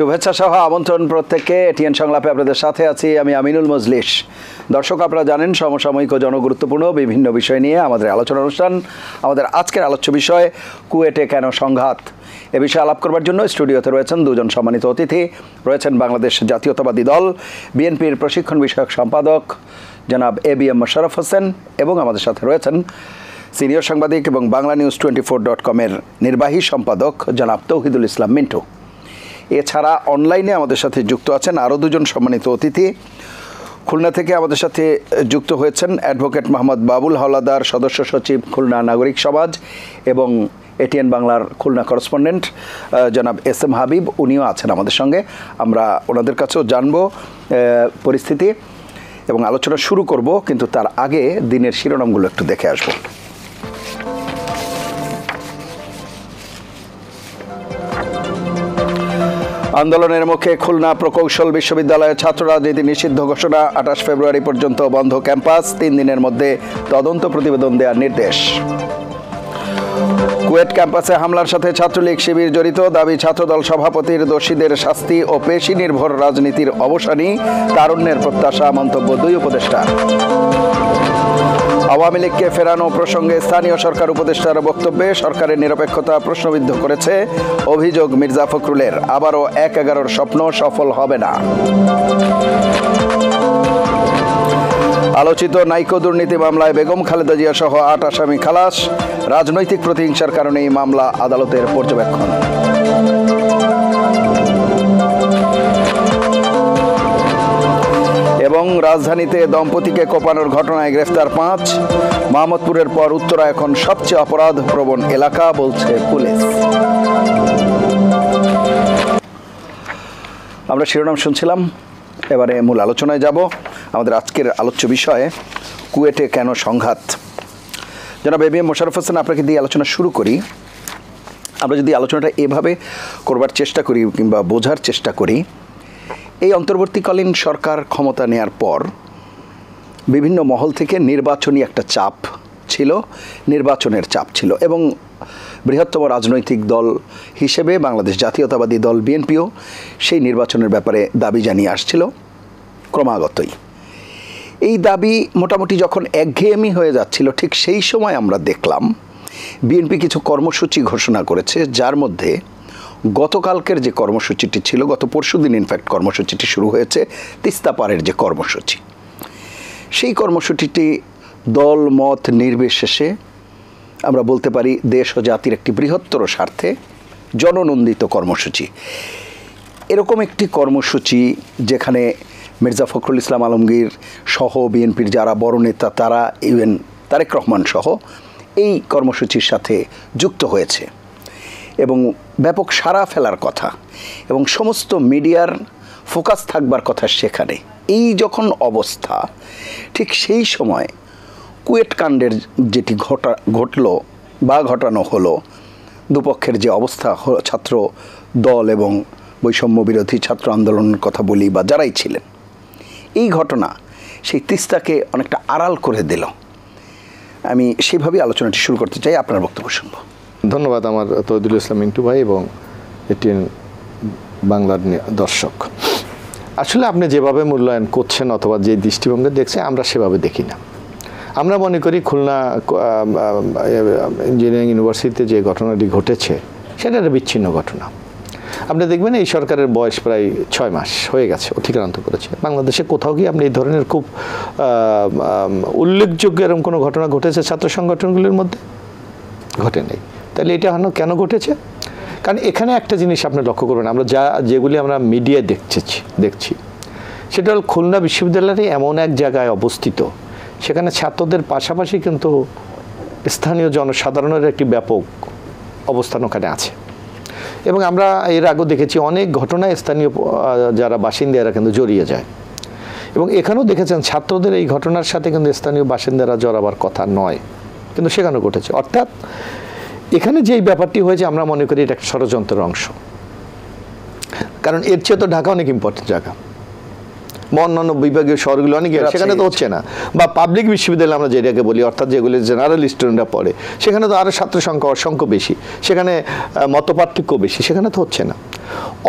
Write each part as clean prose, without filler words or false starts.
শুভেচ্ছা সহ আমন্ত্রণ প্রত্যেককে। এটিএন সংলাপে আপনাদের সাথে আছি আমি আমিনুল মজলিস। দর্শক, আপনারা জানেন সমসাময়িক ও জনগুরুত্বপূর্ণ বিভিন্ন বিষয় নিয়ে আমাদের আলোচনা অনুষ্ঠান। আমাদের আজকের আলোচ্য বিষয় কুয়েটে কেন সংঘাত। এ বিষয়ে আলাপ করবার জন্য স্টুডিওতে রয়েছেন দুজন সম্মানিত অতিথি। রয়েছেন বাংলাদেশ জাতীয়তাবাদী দল বিএনপির প্রশিক্ষণ বিষয়ক সম্পাদক জনাব এবিএম মোশাররফ হোসেন এবং আমাদের সাথে রয়েছেন সিনিয়র সাংবাদিক এবং BanglaNews24.com-এর নির্বাহী সম্পাদক জনাব তৌহিদুল ইসলাম মিন্টু। এছাড়া অনলাইনে আমাদের সাথে যুক্ত আছেন আরও দুজন সম্মানিত অতিথি। খুলনা থেকে আমাদের সাথে যুক্ত হয়েছেন অ্যাডভোকেট মোহাম্মদ বাবুল হাওলাদার, সদস্য সচিব খুলনা নাগরিক সমাজ এবং এটিএন বাংলার খুলনা করেসপন্ডেন্ট জনাব SM হাবিব, উনিও আছেন আমাদের সঙ্গে। আমরা ওনাদের কাছেও জানবো পরিস্থিতি এবং আলোচনা শুরু করব, কিন্তু তার আগে দিনের শিরোনামগুলো একটু দেখে আসবো। আন্দোলনের মুখে খুলনা প্রকৌশল বিশ্ববিদ্যালয়ের ছাত্র রাজনীতি নিষিদ্ধ ঘোষণা। 28 ফেব্রুয়ারি পর্যন্ত বন্ধ ক্যাম্পাস। 3 দিনের মধ্যে তদন্ত প্রতিবেদন দেওয়ার নির্দেশ। কুয়েট ক্যাম্পাসে হামলার সাথে ছাত্রলীগ শিবির জড়িত দাবি ছাত্রদল সভাপতির। দোষীদের শাস্তি ও পেশি নির্ভর রাজনীতির অবসানই তারুণ্যের প্রত্যাশা, মন্তব্য 2 উপদেষ্টার। আওয়ামী লীগকে ফেরানো প্রসঙ্গে স্থানীয় সরকার উপদেষ্টার বক্তব্যে সরকারের নিরপেক্ষতা প্রশ্নবিদ্ধ করেছে অভিযোগ মির্জা ফখরুলের। আবারও 1-11 স্বপ্ন সফল হবে না। আলোচিত নাইকো দুর্নীতি মামলায় বেগম খালেদা জিয়া সহ 8 আসামি খালাস। রাজনৈতিক প্রতিহিংসার কারণে এই মামলা আদালতের পর্যবেক্ষণ। এবং রাজধানীতে দম্পতিকে কোপানোর ঘটনায় গ্রেফতার 5। মাহমুদপুরের পর উত্তরা এখন সবচেয়ে অপরাধ প্রবণ এলাকা বলছে পুলিশ। আমরা শিরোনাম শুনছিলাম, এবারে মূল আলোচনায় যাব। আমাদের আজকের আলোচ্য বিষয়ে কুয়েটে কেন সংঘাত। জনাব এবিএম মোশাররফ হোসেন, আপনাকে দিয়ে আলোচনা শুরু করি। আমরা যদি আলোচনাটা এভাবে করবার চেষ্টা করি কিংবা বোঝার চেষ্টা করি, এই অন্তর্বর্তীকালীন সরকার ক্ষমতা নেয়ার পর বিভিন্ন মহল থেকে নির্বাচনী একটা চাপ ছিল, নির্বাচনের চাপ ছিল এবং বৃহত্তম রাজনৈতিক দল হিসেবে বাংলাদেশ জাতীয়তাবাদী দল বিএনপিও সেই নির্বাচনের ব্যাপারে দাবি জানিয়ে আসছিল ক্রমাগতই। এই দাবি মোটামুটি যখন একঘেয়েমি হয়ে যাচ্ছিল, ঠিক সেই সময় আমরা দেখলাম বিএনপি কিছু কর্মসূচি ঘোষণা করেছে, যার মধ্যে গতকালকের যে কর্মসূচিটি ছিল, গত পরশুদিন ইনফ্যাক্ট কর্মসূচিটি শুরু হয়েছে, তিস্তা পারের যে কর্মসূচি, সেই কর্মসূচিটি দল মত নির্বিশেষে আমরা বলতে পারি দেশ ও জাতির একটি বৃহত্তর স্বার্থে জননন্দিত কর্মসূচি। এরকম একটি কর্মসূচি যেখানে মির্জা ফখরুল ইসলাম আলমগীর সহ বিএনপির যারা বড় নেতা, তারা ইভেন তারেক রহমান সহ এই কর্মসূচির সাথে যুক্ত হয়েছে এবং ব্যাপক সাড়া ফেলার কথা এবং সমস্ত মিডিয়ার ফোকাস থাকবার কথা সেখানে। এই যখন অবস্থা, ঠিক সেই সময় কুয়েট কাণ্ডের যেটি ঘটল বা ঘটানো হলো, দুপক্ষের যে অবস্থা, ছাত্র দল এবং বৈষম্য বিরোধী ছাত্র আন্দোলনের কথা বলি বা যারাই ছিলেন, এই ঘটনা সেই তিস্তাকে অনেকটা আড়াল করে দিল। আমি সেইভাবেই আলোচনাটি শুরু করতে চাই, আপনার বক্তব্য শুনব। ধন্যবাদ আমার তৌহিদুল ইসলাম মিন্টু ভাই এবং এটিএন বাংলার দর্শক। আসলে আপনি যেভাবে মূল্যায়ন করছেন অথবা যে দৃষ্টিভঙ্গি দেখছেন, আমরা সেভাবে দেখি না। আমরা মনে করি খুলনা ইঞ্জিনিয়ারিং ইউনিভার্সিটিতে যে ঘটনাটি ঘটেছে সেটা একটা বিচ্ছিন্ন ঘটনা। আপনি দেখবেন এই সরকারের বয়স প্রায় 6 মাস হয়ে গেছে, অতিক্রান্ত করেছে। বাংলাদেশে কোথাও কি আপনি এই ধরনের খুব উল্লেখযোগ্য এরকম কোনো ঘটনা ঘটেছে ছাত্র সংগঠনগুলির মধ্যে? ঘটে নেই। তাহলে এটা কেন ঘটেছে? কারণ এখানে একটা জিনিস আপনি লক্ষ্য করবেন, আমরা যেগুলি আমরা মিডিয়ায় দেখছি সেটা হল খুলনা বিশ্ববিদ্যালয়টি এমন এক জায়গায় অবস্থিত, সেখানে ছাত্রদের পাশাপাশি কিন্তু স্থানীয় জনসাধারণের একটি ব্যাপক অবস্থান ওখানে আছে এবং আমরা এর আগেও দেখেছি অনেক ঘটনায় স্থানীয় যারা বাসিন্দারা কিন্তু জড়িয়ে যায় এবং এখানেও দেখেছেন ছাত্রদের এই ঘটনার সাথে কিন্তু স্থানীয় বাসিন্দারা জড়াবার কথা নয়, কিন্তু সেখানে ঘটেছে। অর্থাৎ এখানে যেই ব্যাপারটি হয়েছে আমরা মনে করি এটা একটা ষড়যন্ত্রের অংশ। কারণ এর চেয়ে তো ঢাকা অনেক ইম্পর্টেন্ট জায়গা। বা অন্যান্য বিভাগীয় শহরগুলো অনেক সেখানে তো হচ্ছে না। বা পাবলিক বিশ্ববিদ্যালয় আমরা যেটাকে বলি, অর্থাৎ যেগুলি জেনারেল স্টুডেন্টরা পড়ে, সেখানে তো আরও ছাত্র সংখ্যা অসংখ্য বেশি, সেখানে মতপার্থক্য বেশি, সেখানে তো হচ্ছে না।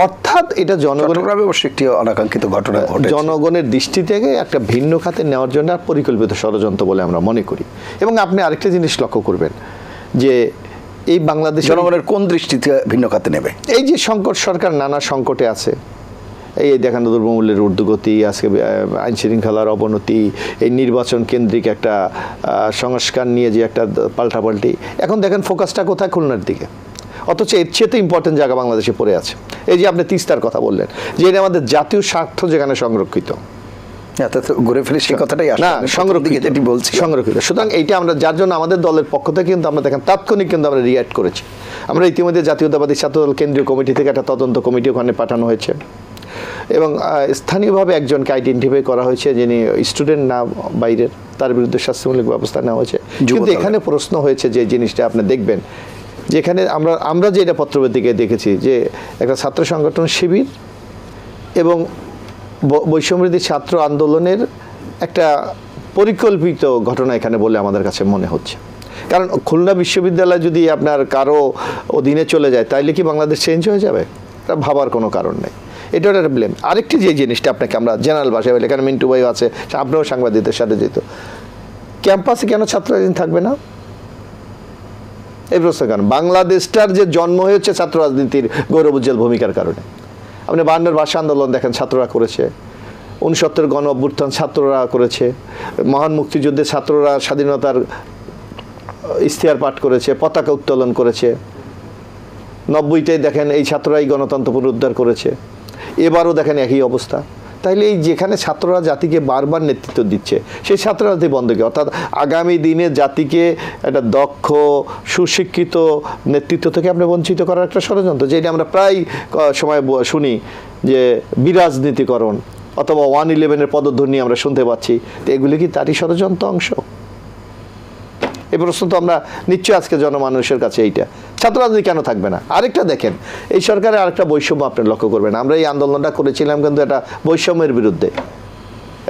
অর্থাৎ এটা জনগণের অবশ্যই একটি অনাকাঙ্ক্ষিত ঘটনা, জনগণের দৃষ্টি থেকে একটা ভিন্ন খাতে নেওয়ার জন্য পরিকল্পিত ষড়যন্ত্র বলে আমরা মনে করি। এবং আপনি আরেকটা জিনিস লক্ষ্য করবেন যে এই বাংলাদেশ জনগণের কোন দৃষ্টিতে ভিন্ন খাতে নেবে? এই যে সংকট, সরকার নানা সংকটে আছে, এই দেখানো দ্রব্যমূল্যের ঊর্ধ্বগতি, আজকে আইন শৃঙ্খলার অবনতি, এই নির্বাচন কেন্দ্রিক একটা সংস্কার নিয়ে যে একটা পাল্টাপাল্টি, এখন দেখেন ফোকাসটা কোথায়? খুলনার দিকে। অথচ এর চেয়ে তো ইম্পর্টেন্ট জায়গা বাংলাদেশে পড়ে আছে। এই যে আপনি তিস্তার কথা বললেন, যে এটা আমাদের জাতীয় স্বার্থ যেখানে সংরক্ষিত, ঘুরে ফিরে সেই কথাটাই না সংরক্ষিত, সংরক্ষিত। সুতরাং এইটা আমরা যার জন্য আমাদের দলের পক্ষ থেকে কিন্তু আমরা দেখেন তাৎক্ষণিক কিন্তু আমরা রিঅ্যাক্ট করেছি। আমরা ইতিমধ্যে জাতীয়তাবাদী ছাত্রদল কেন্দ্রীয় কমিটি থেকে একটা তদন্ত কমিটি ওখানে পাঠানো হয়েছে এবং স্থানীয়ভাবে একজনকে আইডেন্টিফাই করা হয়েছে যিনি স্টুডেন্ট না বাইরের, তার বিরুদ্ধে শাস্তিমূলক ব্যবস্থা নেওয়া হয়েছে। কিন্তু এখানে প্রশ্ন হয়েছে যে জিনিসটা আপনি দেখবেন, যেখানে আমরা যেটা পত্রপত্রিকে দেখেছি যে একটা ছাত্র সংগঠন শিবির এবং বৈষম্যবিরোধী ছাত্র আন্দোলনের একটা পরিকল্পিত ঘটনা এখানে বলে আমাদের কাছে মনে হচ্ছে। কারণ খুলনা বিশ্ববিদ্যালয় যদি আপনার কারো অধীনে চলে যায়, তাইলে কি বাংলাদেশ চেঞ্জ হয়ে যাবে? এটা ভাবার কোনো কারণ নেই। এটা একটা ব্লেম। আরেকটি যে জিনিসটা আপনাকে আমরা জেনারেল ভাষায় বলি, এখানে মিন্টু ভাইও আছে, আপনিও সাংবাদিকদের সাথে যেত, ক্যাম্পাসে কেন ছাত্র রাজনীতি থাকবে না? এই প্রশ্ন কেন? বাংলাদেশটার যে জন্ম হয়েছে ছাত্র রাজনীতির গৌরবোজ্জ্বল ভূমিকার কারণে। আপনি 52 ভাষা আন্দোলন দেখেন ছাত্ররা করেছে, 69 গণ অভ্যুত্থান ছাত্ররা করেছে, মহান মুক্তিযুদ্ধে ছাত্ররা স্বাধীনতার ইশতেহার পাঠ করেছে, পতাকা উত্তোলন করেছে, 90-তে দেখেন এই ছাত্ররাই গণতন্ত্র পুনরুদ্ধার করেছে, এবারও দেখেন একই অবস্থা। তাইলে এই যেখানে ছাত্ররা জাতিকে বারবার নেতৃত্ব দিচ্ছে, সেই ছাত্র রাজনীতি বন্ধ কি? অর্থাৎ আগামী দিনে জাতিকে একটা দক্ষ সুশিক্ষিত নেতৃত্ব থেকে আপনি বঞ্চিত করার একটা ষড়যন্ত্র, যেটা আমরা প্রায় সময় শুনি যে বিরাজনীতিকরণ অথবা 111-এর পদধ্বনি আমরা শুনতে পাচ্ছি। তো এগুলি কি তারই ষড়যন্ত্র অংশ? এই প্রশ্ন তো আমরা নিশ্চয়ই আজকে জনমানুষের কাছে এইটা। ছাত্র রাজনীতি কেন থাকবে না? আরেকটা দেখেন, এই সরকারের আরেকটা বৈষম্য আপনি লক্ষ্য করবেন। আমরা এই আন্দোলনটা করেছিলাম কিন্তু এটা বৈষম্যের বিরুদ্ধে,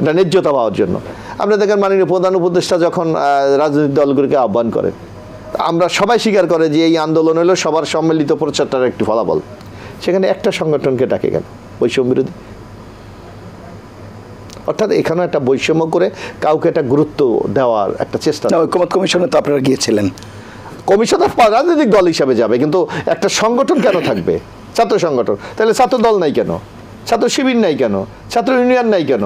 এটা ন্যায্যতা পাওয়ার জন্য। আমরা দেখেন মাননীয় প্রধান উপদেষ্টা যখন রাজনৈতিক দলগুলিকে আহ্বান করেন, আমরা সবাই স্বীকার করে যে এই আন্দোলন হলো সবার সম্মিলিত প্রচেষ্টার একটি ফলাফল। সেখানে একটা সংগঠনকে ডাকে কেন? বৈষম্য বিরোধী। অর্থাৎ এখানেও একটা বৈষম্য করে কাউকে একটা গুরুত্ব দেওয়ার একটা চেষ্টা। ঐকমত্য কমিশনে তো আপনারা গিয়েছিলেন, কমিশনার রাজনৈতিক দল হিসাবে যাবে, কিন্তু একটা সংগঠন কেন থাকবে? ছাত্র সংগঠন। তাহলে ছাত্র দল নাই কেন? ছাত্র শিবির নাই কেন? ছাত্র ইউনিয়ন নাই কেন?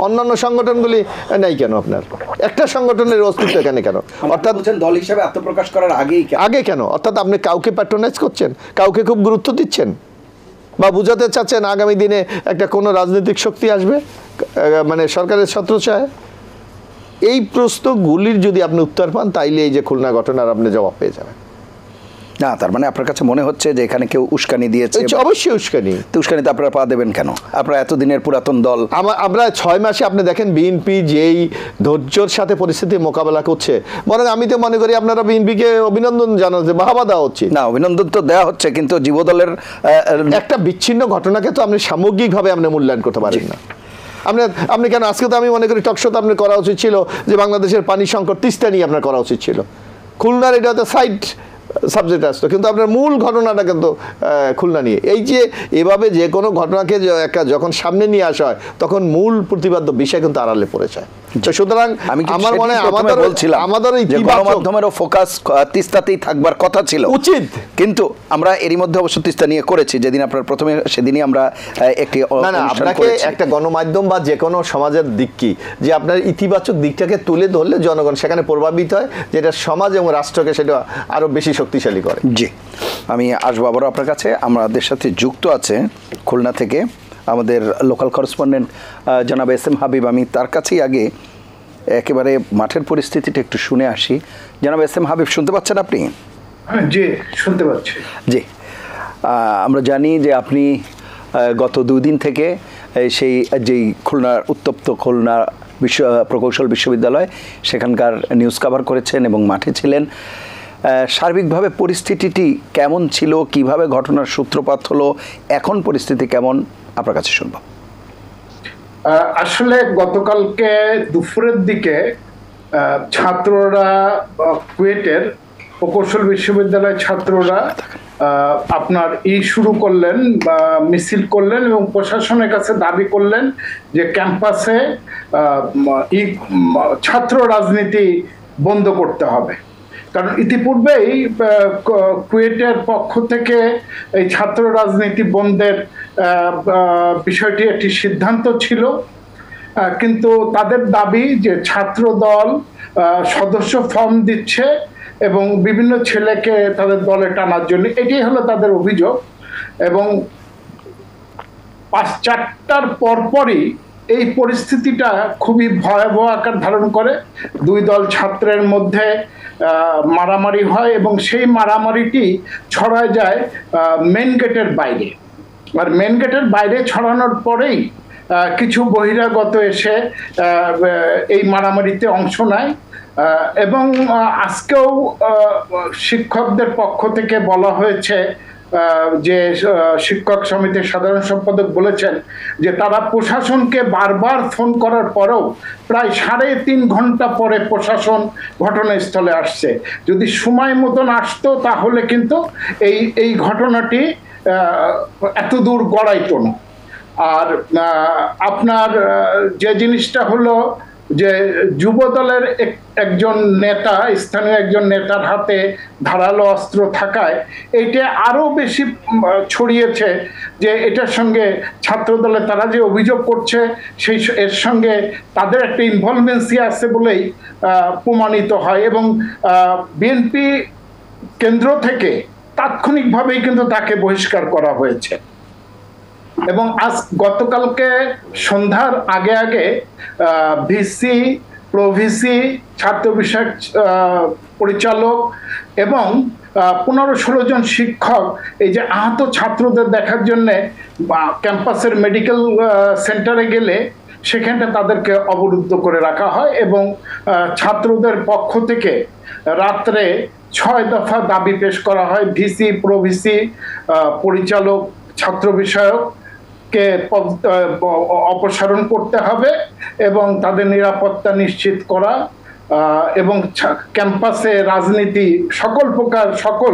অন্যান্য সংগঠনগুলি নাই কেন? আপনার একটা সংগঠনের অস্তিত্ব এখানে কেন? অর্থাৎ দল হিসাবে আত্মপ্রকাশ করার আগে কেন? অর্থাৎ আপনি কাউকে প্যাট্রোনাইজ করছেন, কাউকে খুব গুরুত্ব দিচ্ছেন, বা বুঝাতে চাচ্ছেন আগামী দিনে একটা কোনো রাজনৈতিক শক্তি আসবে, মানে সরকারের ছত্রছায়ায়। এই প্রশ্নগুলির যদি আপনি উত্তর পান, তাইলে এই যে খুলনা ঘটনার আপনি জবাব পেয়ে যাবেন। না, তার মানে আপনার কাছে মনে হচ্ছে যে এখানে কেউ উস্কানি দিয়েছে? অবশ্যই উস্কানি। তো উস্কানিতে আপনারা পা দেবেন কেন? আপনারা এতদিনের পুরাতন দল। আমরা 6 মাসে আপনি দেখেন বিএনপি যেই ধৈর্যের সাথে পরিস্থিতি মোকাবেলা করছে, বরং আমি তো মনে করি আপনারা বিএনপিকে অভিনন্দন জানাচ্ছে, বাহবা দেওয়া হচ্ছে। না, অভিনন্দন তো দেওয়া হচ্ছে, কিন্তু যুবদলের একটা বিচ্ছিন্ন ঘটনাকে তো আপনি সামগ্রিকভাবে আপনি মূল্যায়ন করতে পারেন না। আপনি কেন আজকে তো আমি মনে করি টকশোতে আপনার করা উচিত ছিল যে বাংলাদেশের পানি সংকট তিস্তা নিয়ে আপনার করা উচিত ছিল। খুলনার এটা হচ্ছে সাইড সাবজেক্ট আসতো, কিন্তু আপনার মূল ঘটনাটা কিন্তু খুলনা নিয়ে। এই যে এভাবে যে কোনো ঘটনাকে যখন সামনে নিয়ে আসা হয়, তখন মূল প্রতিবাদ্য বিষয় কিন্তু আড়ালে পড়ে যায়। সুতরাং আমার মনে হয় আমাদের গণমাধ্যমেরও ফোকাস তিস্তাতেই থাকবার কথা ছিল, উচিত। কিন্তু আমরা এরই মধ্যে অবশ্য তিস্তা নিয়ে করেছি, যেদিন আপনার প্রথমে সেদিনই আমরা একটি আপনাকে একটা গণমাধ্যম বা যে কোনো সমাজের দিক কি যে আপনার ইতিবাচক দিকটাকে তুলে ধরলে জনগণ সেখানে প্রভাবিত হয়, যেটা সমাজ এবং রাষ্ট্রকে সেটা আরো বেশি শক্তিশালী করে। জি, আমি আসবো আবারও আপনার কাছে। আমাদের সাথে যুক্ত আছে খুলনা থেকে আমাদের লোকাল করেসপন্ডেন্ট জনাব এস এম হাবিব। আমি তার কাছেই আগে একেবারে মাঠের পরিস্থিতিটা একটু শুনে আসি। জনাব এস এম হাবিব, শুনতে পাচ্ছেন আপনি? জি, শুনতে পাচ্ছি। জি, আমরা জানি যে আপনি গত 2 দিন থেকে সেই যেই খুলনার উত্তপ্ত খুলনা প্রকৌশল বিশ্ববিদ্যালয় সেখানকার নিউজ কভার করেছেন এবং মাঠে ছিলেন। সার্বিকভাবে পরিস্থিতিটি কেমন ছিল, কিভাবে ঘটনার সূত্রপাত হলো, এখন পরিস্থিতি কেমন, আপনার কাছে শুনব। আসলে গতকালকে দুপুরের দিকে ছাত্ররা কুয়েটের প্রকৌশল বিশ্ববিদ্যালয়ের ছাত্ররা আপনার শুরু করলেন, মিছিল করলেন এবং প্রশাসনের কাছে দাবি করলেন যে ক্যাম্পাসে ছাত্র রাজনীতি বন্ধ করতে হবে। কারণ ইতিপূর্বেই কুয়েটের পক্ষ থেকে এই ছাত্র রাজনীতি বন্ধের বিষয়টি একটি সিদ্ধান্ত ছিল, কিন্তু তাদের দাবি যে ছাত্র দল সদস্য ফর্ম দিচ্ছে এবং বিভিন্ন ছেলেকে তাদের দলে টানার জন্য, এটাই হলো তাদের অভিযোগ। এবং 5-4টার পরপরই এই পরিস্থিতিটা খুবই ভয়াবহ আকার ধারণ করে। দুই দল ছাত্রের মধ্যে মারামারি হয় এবং সেই মারামারিটি ছড়ায় যায় মেন গেটের বাইরে। আর মেন গেটের বাইরে ছড়ানোর পরেই কিছু বহিরাগত এসে এই মারামারিতে অংশ নেয়। এবং আজকেও শিক্ষকদের পক্ষ থেকে বলা হয়েছে যে শিক্ষক সমিতির সাধারণ সম্পাদক বলেছেন যে তারা প্রশাসনকে বারবার ফোন করার পরেও প্রায় 3.5 ঘন্টা পরে প্রশাসন ঘটনাস্থলে আসছে। যদি সময় মতন আসতো তাহলে কিন্তু এই ঘটনাটি এত দূর গড়াইতো না। আর আপনার যে জিনিসটা হলো যে যুব দলের একজন নেতা, স্থানীয় একজন নেতার হাতে ধারালো অস্ত্র থাকায় এইটা আরো বেশি ছড়িয়েছে যে এটার সঙ্গে ছাত্র দলে তারা যে অভিযোগ করছে এর সঙ্গে তাদের একটা ইনভলভেন্সি আছে বলেই প্রমাণিত হয়। এবং বিএনপি কেন্দ্র থেকে তাৎক্ষণিকভাবেই কিন্তু তাকে বহিষ্কার করা হয়েছে। এবং গতকালকে সন্ধ্যার আগে আগে ভিসি, প্রভিসি, ছাত্র বিষয়ক পরিচালক এবং 15-16 জন শিক্ষক এই যে আহত ছাত্রদের দেখার জন্যে ক্যাম্পাসের মেডিকেল সেন্টারে গেলে সেখানটা তাদেরকে অবরুদ্ধ করে রাখা হয়। এবং ছাত্রদের পক্ষ থেকে রাত্রে 6 দফা দাবি পেশ করা হয়। ভিসি, প্রভিসি, পরিচালক, ছাত্র বিষয়ক কে অপসারণ করতে হবে এবং তাদের নিরাপত্তা নিশ্চিত করা এবং ক্যাম্পাসে রাজনীতি সকল প্রকার, সকল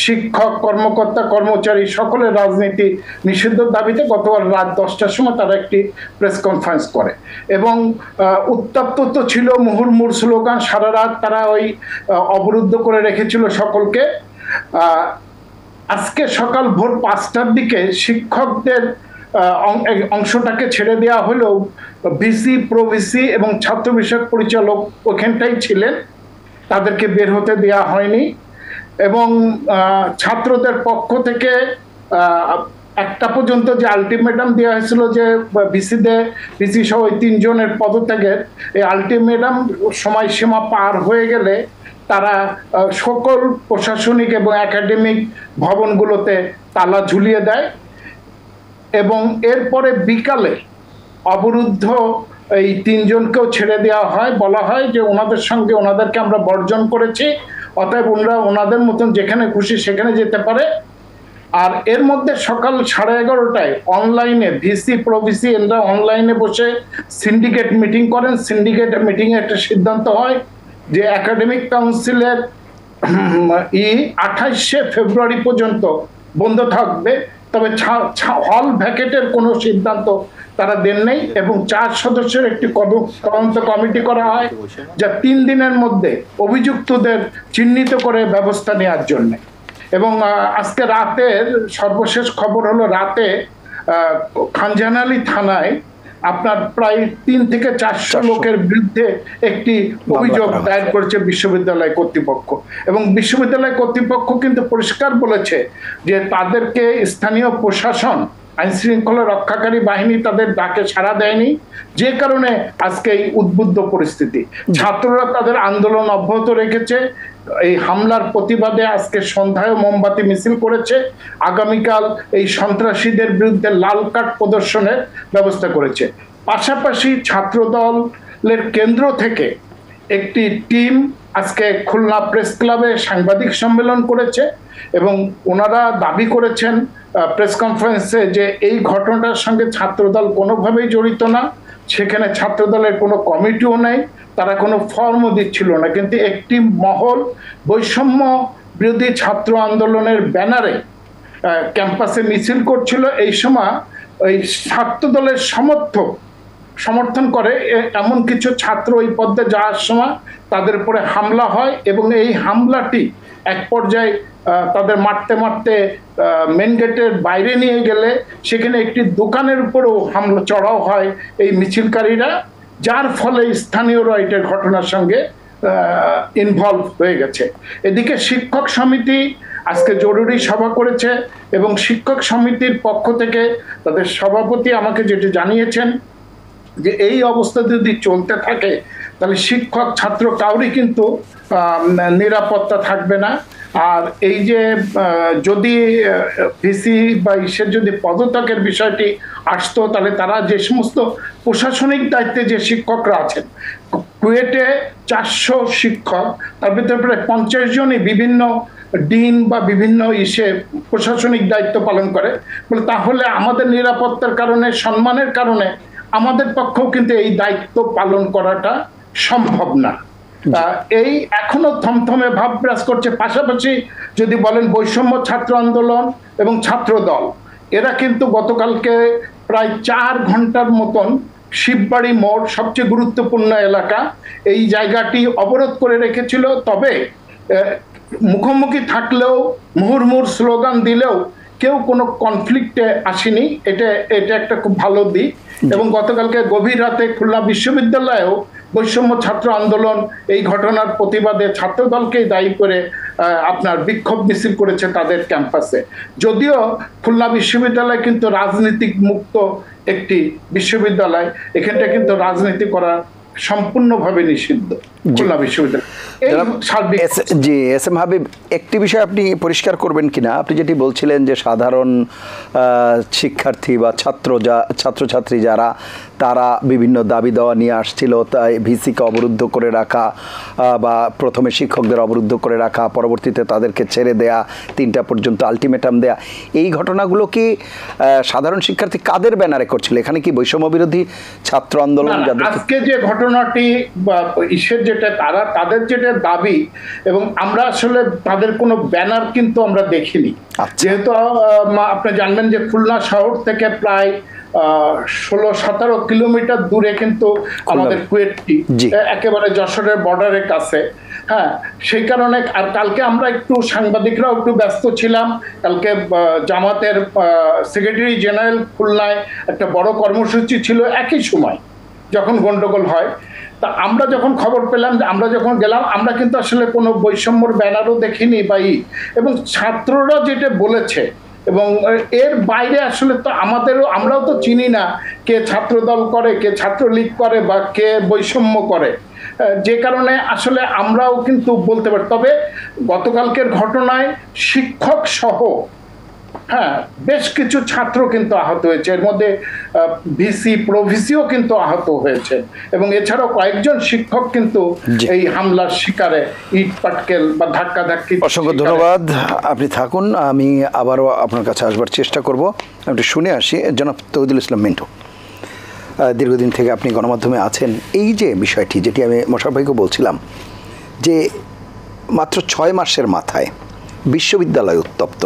শিক্ষক, কর্মকর্তা, কর্মচারী সকলের রাজনীতি নিষিদ্ধের দাবিতে গতকাল রাত 10টার সময় তারা একটি প্রেস কনফারেন্স করে। এবং উত্তপ্ত তো ছিল, মুহুর্মুহু স্লোগান, সারা রাত তারা ওই অবরুদ্ধ করে রেখেছিল সকলকে। আজকে সকাল ভোর 5টার দিকে শিক্ষকদের অংশটাকে ছেড়ে দেওয়া হলেও ভিসি, প্রভিসি এবং ছাত্র বিষয়ক পরিচালক ওখানটাই ছিলেন, তাদেরকে বের হতে দেওয়া হয়নি। এবং ছাত্রদের পক্ষ থেকে 1টা পর্যন্ত যে আলটিমেটাম দেওয়া হয়েছিল যে ভিসি সহ 3 জনের পদত্যাগের, এই আলটিমেটাম সময়সীমা পার হয়ে গেলে তারা সকল প্রশাসনিক এবং একাডেমিক ভবনগুলোতে তালা ঝুলিয়ে দেয়। এবং এরপরে বিকালে অবরুদ্ধ এই 3 জনকেও ছেড়ে দেওয়া হয়। বলা হয় যে ওনাদেরকে আমরা বর্জন করেছি, অতএব ওনাদের মতন যেখানে খুশি সেখানে যেতে পারে। আর এর মধ্যে সকাল 11:30টায় অনলাইনে ভিসি, প্রভিসি এরা অনলাইনে বসে সিন্ডিকেট মিটিং করেন। সিন্ডিকেট মিটিংয়ে একটা সিদ্ধান্ত হয় যে একাডেমিক কাউন্সিলের 28শে ফেব্রুয়ারি পর্যন্ত বন্ধ থাকবে, তবে হল ভ্যাকেটের কোনো সিদ্ধান্ত তারা দেন নেই। এবং 4 সদস্যের একটি তদন্ত কমিটি করা হয় যা 3 দিনের মধ্যে অভিযুক্তদের চিহ্নিত করে ব্যবস্থা নেওয়ার জন্য। এবং আজকে রাতের সর্বশেষ খবর হলো রাতে খানজাহান থানায় আপনার প্রায় 300 থেকে 400 লোকের বিরুদ্ধে একটি অভিযোগ দায়ের করেছে বিশ্ববিদ্যালয় কর্তৃপক্ষ। এবং বিশ্ববিদ্যালয় কর্তৃপক্ষ কিন্তু পরিষ্কার বলেছে যে তাদেরকে স্থানীয় প্রশাসন, আইন শৃঙ্খলা রক্ষাকারী বাহিনী তাদের ডাকে সাড়া দেয়নি, যে কারণে আজকে এই উদ্বুদ্ধ পরিস্থিতি। ছাত্ররা তাদের আন্দোলন অব্যাহত রেখেছে। এই হামলার প্রতিবাদে আজকে সন্ধ্যায় মোমবাতি মিছিল করেছে। আগামীকাল এই সন্ত্রাসীদের বিরুদ্ধে লাল কার্ড প্রদর্শনের ব্যবস্থা করেছে। পাশাপাশি ছাত্রদলের কেন্দ্র থেকে একটি টিম আজকে খুলনা প্রেস ক্লাবে সাংবাদিক সম্মেলন করেছে এবং ওনারা দাবি করেছেন প্রেস কনফারেন্সে যে এই ঘটনাটার সঙ্গে ছাত্রদল কোনোভাবেই জড়িত না। সেখানে ছাত্রদলের কোনো কমিটিও নেই, তারা কোনো ফর্মও দিচ্ছিল না, কিন্তু একটি মহল বৈষম্য বিরোধী ছাত্র আন্দোলনের ব্যানারে ক্যাম্পাসে মিছিল করছিল। এই সময় ওই ছাত্রদলের সমর্থন করে এমন কিছু ছাত্র ওই পথে যাওয়ার সময় তাদের উপরে হামলা হয়, এবং এই হামলাটি এক পর্যায়ে তাদের মারতে মারতে মেন গেটের বাইরে নিয়ে গেলে সেখানে একটি দোকানের উপরেও হামলা চড়াও হয় এই মিছিলকারীরা, যার ফলে স্থানীয়রা এটার ঘটনার সঙ্গে ইনভলভ হয়ে গেছে। এদিকে শিক্ষক সমিতি আজকে জরুরি সভা করেছে, এবং শিক্ষক সমিতির পক্ষ থেকে তাদের সভাপতি আমাকে যেটা জানিয়েছেন যে এই অবস্থা যদি চলতে থাকে তাহলে শিক্ষক ছাত্র কাউরই কিন্তু নিরাপত্তা থাকবে না। আর এই যে যদি ভিসি বা ইসের যদি পদত্যাগের বিষয়টি আসতো, তাহলে তারা যে সমস্ত প্রশাসনিক দায়িত্বে যে শিক্ষকরা আছেন, কুয়েটে 400 শিক্ষক, তার ভিতরে প্রায় 50 জনই বিভিন্ন ডিন বা বিভিন্ন প্রশাসনিক দায়িত্ব পালন করে, বলে তাহলে আমাদের নিরাপত্তার কারণে, সম্মানের কারণে আমাদের পক্ষেও কিন্তু এই দায়িত্ব পালন করাটা সম্ভব না। এই এখনো থমথমে ভাব বিরাজ করছে। পাশাপাশি যদি বলেন বৈষম্য ছাত্র আন্দোলন এবং ছাত্র দল, এরা কিন্তু গতকালকে প্রায় 4 ঘন্টার মতন শিববাড়ি মোড়, সবচেয়ে গুরুত্বপূর্ণ এলাকা, এই জায়গাটি অবরোধ করে রেখেছিল। তবে মুখোমুখি থাকলেও, মুহুর্মুহুর স্লোগান দিলেও কেউ কোনো কনফ্লিক্টে আসেনি। এটা একটা খুব ভালো দিক। এবং গতকালকে গভীর রাতে খুলনা বিশ্ববিদ্যালয়েও বৈষম্য ছাত্র আন্দোলন এই ঘটনার প্রতিবাদে ছাত্রদলকেই দায়ী করে আপনার বিক্ষোভ মিছিল করেছে তাদের ক্যাম্পাসে। যদিও খুলনা বিশ্ববিদ্যালয় কিন্তু রাজনীতিক মুক্ত একটি বিশ্ববিদ্যালয়, এখানটা কিন্তু রাজনীতি করা সম্পূর্ণভাবে নিষিদ্ধ খুলনা বিশ্ববিদ্যালয়। জি এস এম হাবিব, একটি বিষয় আপনি পরিষ্কার করবেন কিনা, আপনি যেটি বলছিলেন যে সাধারণ শিক্ষার্থী বা ছাত্রছাত্রী যারা, তারা বিভিন্ন দাবি দেওয়া নিয়ে আসছিল, তাই ভিসিকে অবরুদ্ধ করে রাখা বা প্রথমে শিক্ষকদের অবরুদ্ধ করে রাখা, পরবর্তীতে তাদেরকে ছেড়ে দেয়া, 3টা পর্যন্ত আলটিমেটাম দেয়া, এই ঘটনাগুলো কি সাধারণ শিক্ষার্থী কাদের ব্যানারে করছিল? এখানে কি বৈষম্য বিরোধী ছাত্র আন্দোলন? আজকে যে ঘটনাটি যেটা তাদের যেটা দাবি, এবং আমরা আসলে তাদের কোনো ব্যানার কিন্তু আমরা দেখিনি। যেহেতু আপনি জানবেন যে খুলনা শহর থেকে প্রায় 16-17 কিলোমিটার দূরে কিন্তু আমাদের কুয়েটটি, একেবারে যশোরের বর্ডারের কাছে। হ্যাঁ, সেই কারণে আর কালকে আমরা একটু সাংবাদিকরাও একটু ব্যস্ত ছিলাম। কালকে জামাতের সেক্রেটারি জেনারেল খুলনায় একটা বড় কর্মসূচি ছিল একই সময় যখন গন্ডগোল হয়। তা আমরা যখন খবর পেলাম, আমরা যখন গেলাম, আমরা কিন্তু আসলে কোনো বৈষম্যর ব্যানারও দেখিনি এবং ছাত্ররা যেটা বলেছে, এবং এর বাইরে আসলে তো আমরাও তো চিনি না কে ছাত্রদল করে, কে ছাত্রলীগ করে বা কে বৈষম্য করে, যে কারণে আসলে আমরাও কিন্তু বলতে পারি। তবে গতকালকের ঘটনায় শিক্ষক সহ বেশ কিছু ছাত্র কিন্তু আহত হয়েছে, এর মধ্যে ভিসি প্রভিসিও কিন্তু আহত হয়েছে, এবং এছাড়াও কয়েকজন শিক্ষক কিন্তু এই হামলার শিকারে, ইট পাটকেল বা ধাক্কাধাক্কি। অসংখ্য ধন্যবাদ, আপনি থাকুন, আমি আবারও আপনার কাছে আসবার চেষ্টা করব। আমি শুনে আসি জনাব তৌহিদুল ইসলাম মিন্টু, দীর্ঘদিন থেকে আপনি গণমাধ্যমে আছেন, এই যে বিষয়টি যেটি আমি মোশাররফ ভাইকে বলছিলাম, যে মাত্র 6 মাসের মাথায় বিশ্ববিদ্যালয় উত্তপ্ত,